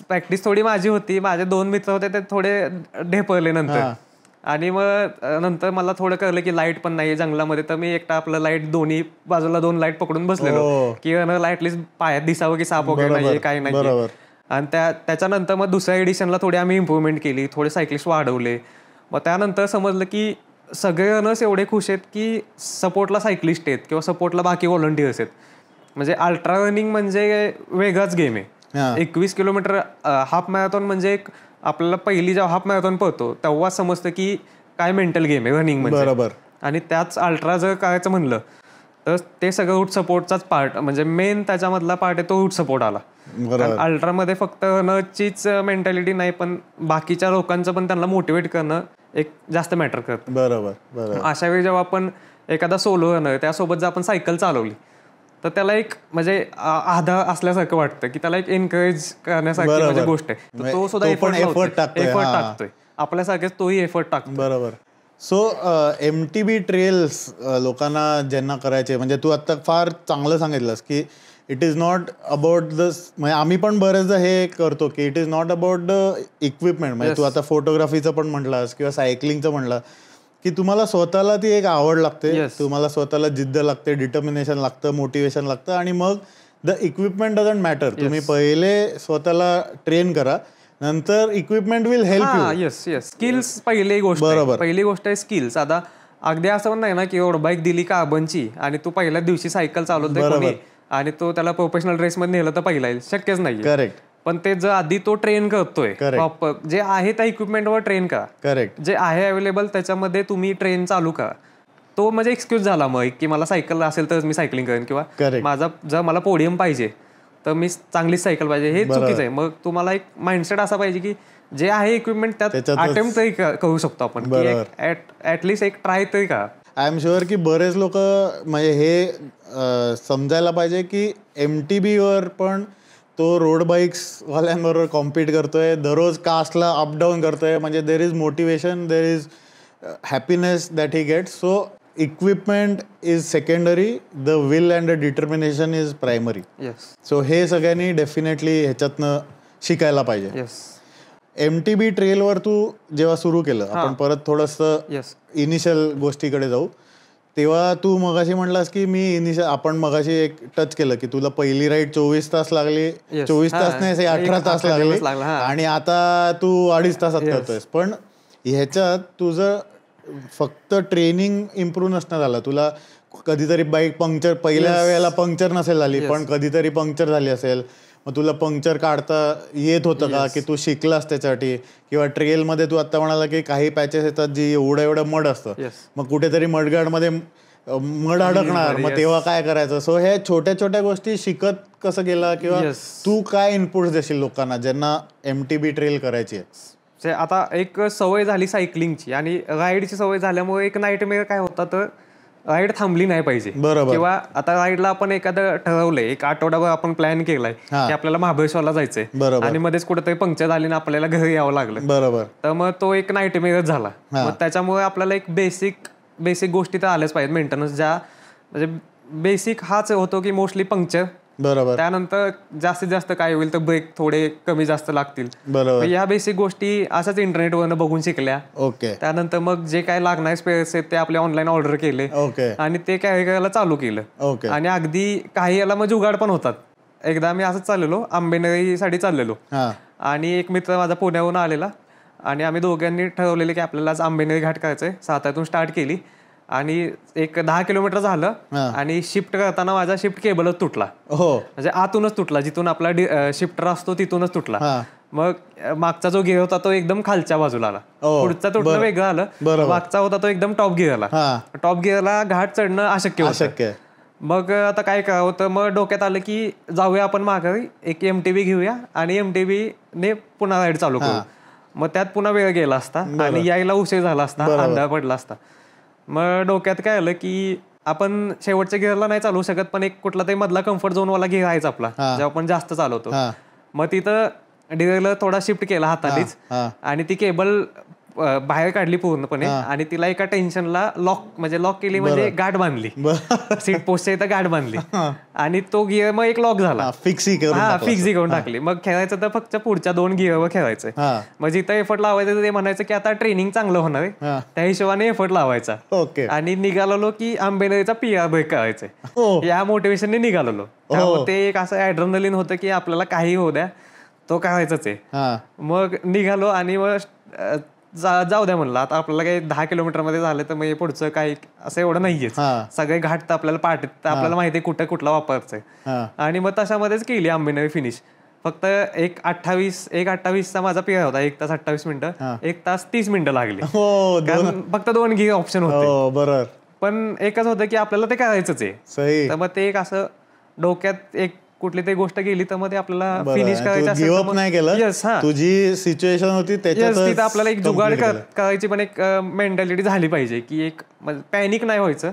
प्रॅक्टिस थोडी माझी होती, माझे 2 मित्र होते ते थोडे ढेपरले नंतर. आणि मग नंतर मला थोडं कळलं की लाईट पण नाही जंगलामध्ये, तर मी एकटा आपलं लाईट दोन्ही बाजूला 2 लाईट पकडून बसलेलो की लाईट लिस्ट पायात दिसावं की साप वगैरे नाहीये काय नाही. आणि त्याच्यानंतर मग दुसऱ्या एडिशनला थोडी आम्ही इम्प्रूव्हमेंट केली, थोडे सायकलिस्ट वाढवले. मग त्यानंतर समजलं की सगळे रनर्स एवढे खुश आहेत की सपोर्टला सायकलिस्ट आहेत किंवा सपोर्टला बाकी व्हॉलंटियर्स आहेत. म्हणजे अल्ट्रा रनिंग म्हणजे वेगळाच गेम आहे. 21 किलोमीटर हाफ मॅरेथॉन म्हणजे एक आपल्याला पहिली जेव्हा हाफ मॅरेथॉन पळतो तेव्हा समजतं की काय मेंटल गेम आहे रनिंग म्हणजे. बरोबर. आणि त्याच अल्ट्रा जर करायचं म्हणलं तर ते सगळं रूट सपोर्टचाच पार्ट, म्हणजे मेन त्याच्यामधला पार्ट आहे तो रूट सपोर्ट आला. अल्ट्रामध्ये फक्त रनरचीच मेंटॅलिटी नाही, पण बाकीच्या लोकांचं पण त्यांना मोटिवेट करणं एक जास्त मॅटर करतं. बरोबर. अशा वेळी जेव्हा आपण एखादा सोलो रनर त्यासोबत जर आपण सायकल चालवली तर त्याला एक म्हणजे आधार असल्यासारखं वाटतं की त्याला एक एनकरेज करण्यासारखी म्हणजे गोष्ट आहे. तो सुद्धा एफर्ट टाकतोय आपल्यासारखेच, तोही एफर्ट टाकतो. बरोबर. सो MTB ट्रेल्स लोकांना ज्यांना करायचे, म्हणजे तू आता फार चांगलं सांगितलंस की it is not about the, म्हणजे आम्ही पण बरेचदा हे करतो की it is not about the equipment. म्हणजे तू आता फोटोग्राफीचं पण म्हटलास किंवा सायकलिंगचं म्हणला की तुम्हाला स्वतःला ती एक आवड लागते, तुम्हाला स्वतःला जिद्द लागते, डिटर्मिनेशन लागतं, मोटिवेशन लागतं. आणि मग द इक्विपमेंट डझंट मॅटर. तुम्ही पहिले स्वतःला ट्रेन करा, नंतर equipment will help you. Yes. Skills पहिली गोष्ट. बरोबर. पहिली गोष्ट आहे स्किल्स. आता अगदी असं पण नाही ना की एवढं बाईक दिली कार्बनची आणि तू पहिल्या दिवशी सायकल चालवतोय आणि तो त्याला प्रोफेशनल रेस मध्ये नेलं तर पहिला येईल, शक्यच नाही. करेक्ट. पण ते जर आधी तो ट्रेन करतोय प्रॉपर, जे आहे त्या इक्विपमेंटवर ट्रेन करा. करेक्ट. जे आहे अवेलेबल त्याच्यामध्ये तुम्ही ट्रेन चालू करा. तो म्हणजे एक्सक्यूज झाला मग की मला सायकल असेल तर मी सायकलिंग करेन, किंवा जर मला पोडियम पाहिजे तर मी चांगलीच सायकल पाहिजे, हे चुकीचं आहे. मग तुम्हाला एक माइंडसेट असा पाहिजे की जे आहे इक्विपमेंट त्यात अटेम्प्ट तरी करू शकतो आपण, ऍटलिस्ट एक ट्राय तरी करा. आय एम शुअर की बरेच लोक म्हणजे हे समजायला पाहिजे की MTB वर पण तो रोड बाईक्स वाल्यांबरोबर कॉम्पीट करतोय, दररोज कास्टला अपडाऊन करतोय. म्हणजे there is motivation, there is happiness that he gets. So equipment is secondary, the will and the determination is primary. So हे सगळ्यांनी डेफिनेटली ह्याच्यातनं शिकायला पाहिजे. MTB ट्रेलवर तू जेव्हा सुरू केलं, आपण परत थोडंसं इनिशियल गोष्टीकडे जाऊ, तेव्हा तू मगाशी म्हणलास की मी आपण मगाशी एक टच केलं की तुला पहिली राईड 24 तास लागली, 24 तास नाही 18 तास लागले, आणि आता तू 2.5 तासात करतोयस. पण ह्याच्यात तुझं फक्त ट्रेनिंग इम्प्रूव्ह नसणं झालं, तुला कधीतरी बाईक पंक्चर, पहिल्या वेळेला पंक्चर नसेल झाली पण कधीतरी पंक्चर झाली असेल, मग तुला पंक्चर काढता येत होतं का, की तू शिकलास त्याच्यासाठी, किंवा ट्रेलमध्ये तू आता म्हणाला की काही पॅचेस येतात जी एवढं मड असतं, मग कुठेतरी मडगाडमध्ये मड अडकणार, मग तेव्हा काय करायचं. सो हे छोट्या छोट्या गोष्टी शिकत कसं गेला, किंवा तू काय इनपुट्स देशील लोकांना ज्यांना MTB ट्रेल करायची आहे. आता एक सवय झाली सायकलिंगची आणि राईडची सवय झाल्यामुळे एक नाईटमेअर काय होता, तर राईड थांबली नाही पाहिजे. किंवा आता राईडला आपण एखादं ठरवलंय, एक आठवडाभर आपण प्लॅन केलाय की आपल्याला महाबळेश्वरला जायचंय आणि मध्येच कुठेतरी पंक्चर झाली ना आपल्याला घरी यावं लागलं, बरोबर, तर मग तो एक नाईटमेअरच झाला. मग त्याच्यामुळे आपल्याला एक बेसिक गोष्टी तर आल्याच पाहिजेत. मेंटेनन्स ज्या म्हणजे बेसिक हाच होतो की मोस्टली पंक्चर, बरोबर, त्यानंतर जास्तीत जास्त काय होईल तर ब्रेक थोडे कमी जास्त लागतील, बरोबर. या बेसिक गोष्टी अशाच इंटरनेटवरनं बघून शिकल्या. ओके. त्यानंतर मग जे काय लागणारे स्पेअर्स आहेत ते आपले ऑनलाईन ऑर्डर केले. ओके. आणि ते कॅरी करायला चालू केलं. ओके. आणि अगदी काही याला मग जुगाड पण होतात. एकदा मी असंच चाललेलो, आंबेनळीसाठी चाललेलो, आणि एक मित्र माझा पुण्याहून आलेला, आणि आम्ही दोघांनी ठरवलेलं की आपल्याला आज आंबेनळी घाट करायचंय. साताऱ्यातून स्टार्ट केली आणि एक 10 किलोमीटर झालं, आणि शिफ्ट करताना माझा शिफ्ट केबलच तुटला. म्हणजे आतूनच तुटला, जिथून आपला शिफ्टर असतो तिथूनच तुटला. मग मागचा जो गिअर होता तो एकदम खालच्या बाजूला आला, पुढचा तुटणं वेगळं आलं, मागचा होता तो एकदम टॉप गिअरला. टॉप गिअरला घाट चढणं अशक्य होतं. मग आता काय करावं, तर मग डोक्यात आलं की जाऊया आपण माघारी, एक MTB घेऊया आणि MTB ने पुन्हा राईड चालू करू. मग त्यात पुन्हा वेळ गेला असता आणि यायला उशीर झाला असता, अंधार पडला असता. मग डोक्यात काय आलं की आपण शेवटच्या गिअरला नाही चालवू शकत, पण एक कुठला तरी मधला कम्फर्ट झोन वाला गिअर आहेच आपला, जेव्हा आपण जास्त चालवतो. मग तिथं डिरेलर थोडा शिफ्ट केला हातानेच, आणि ती केबल बाहेर काढली पूर्णपणे, आणि तिला एका टेन्शनला लॉक केली, म्हणजे गाठ बांधली, सीट पोस्टच्या इथं गाठ बांधली, आणि तो गिअर मग एक लॉक झाला, फिक्स करून टाकली. मग खेळायचं तर फक्त पुढच्या 2 गिअरवर खेळायचं. मग जिथं एफर्ट लावायचं ते म्हणायचं की आता ट्रेनिंग चांगलं होणार आहे, त्या हिशोबाने एफर्ट लावायचा. आणि निघालो की आंबेनळीचा PR ब्रेक करायचंय, या मोटिवेशनने निघालो. ते एक असं ऍड्रेनलिन होतं की आपल्याला काही होऊ द्या, तो करायचाच आहे. मग निघालो आणि मग जाऊ द्या म्हणलं, आता आपल्याला काही 10 किलोमीटर मध्ये झालं तर मग पुढचं काही असं एवढं नाहीयेच, सगळे घाट तर आपल्याला आपल्याला माहिती आहे कुठला वापरायचंय. आणि मग तशामध्येच केली आंबेनळी फिनिश. फक्त 1:28चा माझा PR होता, 1 तास 28 मिनिटं, 1 तास 30 मिनिटं लागली, कारण फक्त 2 गिअर ऑप्शन होते. बरोबर. पण एकच होतं की आपल्याला ते करायचंच आहे. तर मग ते एक असं डोक्यात एक कुठली तरी गोष्ट गेली तर मग ते आपल्याला फिनिश करायचं असेल, तुझी सिच्युएशन होती तिथं आपल्याला एक जुगाड करायची पण एक मेंटॅलिटी झाली पाहिजे, की एक पॅनिक नाही व्हायचं,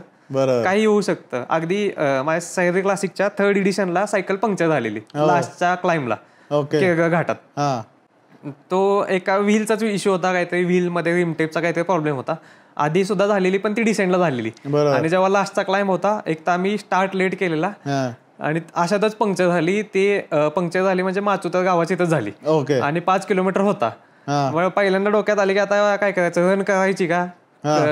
काही होऊ शकतं. अगदी माझ्या सह्याद्री क्लासिकच्या 3rd एडिशनला सायकल पंक्चर झालेली लास्टच्या क्लाइम्बला केळगाव घाटात. तो एका व्हीलचाच इश्यू होता, काहीतरी व्हील मध्ये रिमटेपचा काहीतरी प्रॉब्लेम होता, आधी सुद्धा झालेली पण ती डिसेंडला झालेली. आणि जेव्हा लास्टचा क्लाइम्ब होता, एक तर आम्ही स्टार्ट लेट केलेला आणि अशातच पंक्चर झाली. ते पंक्चर झाली म्हणजे माचुतर गावाची इथं झाली, आणि 5 किलोमीटर होता. मग पहिल्यांदा डोक्यात आले की आता काय करायचं, रन करायची का.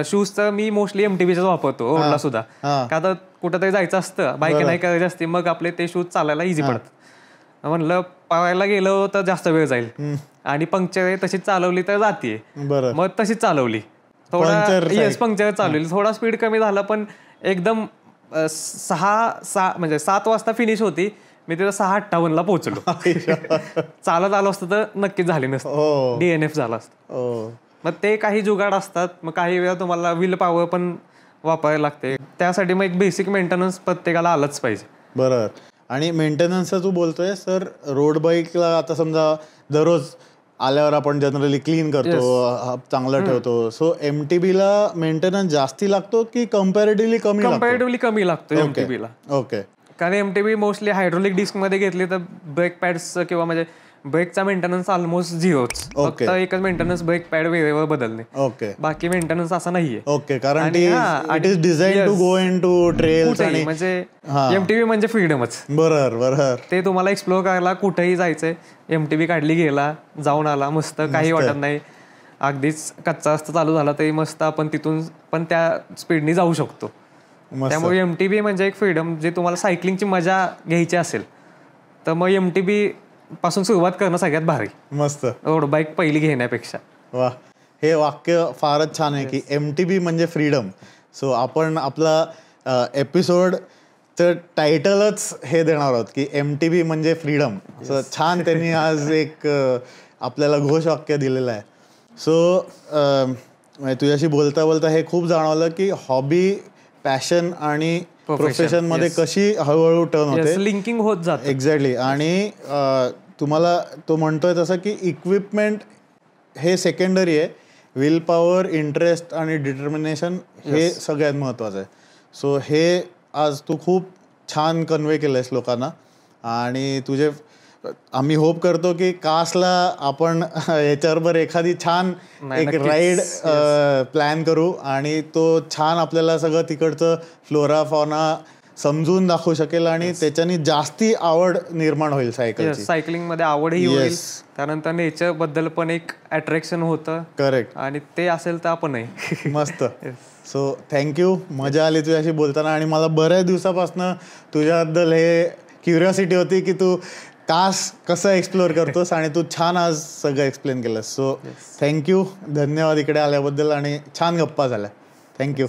शूज तर मी मोस्टली MTBच वापरतो, रोडला सुद्धा, का तर कुठंतरी जायचं असतं, बाईक नाही करायची असते, मग आपले ते शूज चालायला इझी पडतात. म्हणलं पळायला गेलो तर जास्त वेळ जाईल, आणि पंक्चर तशीच चालवली तर जातीये, मग तशीच चालवली, पंक्चर चालवली, थोडा स्पीड कमी झाला, पण एकदम 7 वाजता फिनिश होती, मी तिथं 6:58ला पोहोचलो. चालत आलो असतं तर नक्कीच झाली नसतं, DNF झाला असतं. मग ते काही जुगाड असतात. मग काही वेळा तुम्हाला व्हील पॉवर पण वापरायला लागते, त्यासाठी मग एक बेसिक मेंटेनन्स प्रत्येकाला आलंच पाहिजे. बरोबर. आणि मेंटेनन्सचं तू बोलतोय, सर रोड बाईकला आता समजा दररोज आल्यावर आपण जनरली क्लीन करतो, चांगलं ठेवतो, सो MTBला मेंटेनन्स जास्ती लागतो की कम्पॅरेटिव्हली कमी लागतो MTBला. ओके. कारण MTB मोस्टली हायड्रोलिक डिस्क मध्ये घेतली तर ब्रेक पॅड्स किंवा म्हणजे ब्रेकचा मेंटेनन्स ऑलमोस्ट 0च, फक्त एकच मेंटेनन्स ब्रेक पॅड वेळेवर बदलणे, बाकी मेंटेनन्स असा नाहीये. कारण it is design to go into trails, आणि म्हणजे MTB म्हणजे फ्रीडमच. बरोबर. ते तुम्हाला एक्सप्लोर करायला कुठेही जायचंय, MTB काढली, गेला, जाऊन आला, मस्त, काही वाटत नाही. अगदीच कच्चा रस्ता चालू झाला तरी मस्त आपण तिथून पण त्या स्पीडनी जाऊ शकतो. त्यामुळे MTB म्हणजे एक फ्रीडम. जे तुम्हाला सायकलिंगची मजा घ्यायची असेल तर मग MTB पासून सुरुवात करणं सगळ्यात भारी. मस्त. रोड बाईक पहिली घेण्यापेक्षा. वा, हे वाक्य फारच छान आहे की MTB म्हणजे फ्रीडम. सो आपण आपला एपिसोड तर टायटलच हे देणार आहोत की MTB म्हणजे फ्रीडम. सो छान त्यांनी आज एक आपल्याला घोषवाक्य दिलेलं आहे. सो तुझ्याशी बोलता बोलता हे खूप जाणवलं की हॉबी, पॅशन आणि प्रोफेशन मध्ये कशी हळूहळू टर्न होते, लिंकिंग होत जाते. एक्झॅक्टली. आणि तुम्हाला तो म्हणतोय तसं की इक्विपमेंट हे सेकंडरी आहे, विल पॉवर, इंटरेस्ट आणि डिटर्मिनेशन हे सगळ्यात महत्त्वाचं आहे. सो हे आज तू खूप छान कन्वे केलंयस लोकांना. आणि तुझे आम्ही होप करतो की कासला आपण याच्याबरोबर एखादी छान एक राईड प्लॅन करू आणि तो छान आपल्याला सगळं तिकडचं फ्लोरा फॉना समजून दाखवू शकेल आणि त्याच्यानी जास्ती आवड निर्माण होईल सायकलची. सायकलिंग मध्ये आवडही होईल, त्यानंतर नेचर बद्दल पण एक अट्रॅक्शन होतं. करेक्ट. आणि ते असेल तर आपणही. मस्त. सो थँक्यू, मजा आली तुझ्याशी बोलताना. आणि मला बऱ्याच दिवसापासून तुझ्याबद्दल हे क्युरिओसिटी होती की तू कास कसं एक्सप्लोअर करतोस आणि तू छान आज सगळं एक्सप्लेन केलंस. सो थँक्यू, धन्यवाद इकडे आल्याबद्दल आणि छान गप्पा झाल्या. थँक्यू.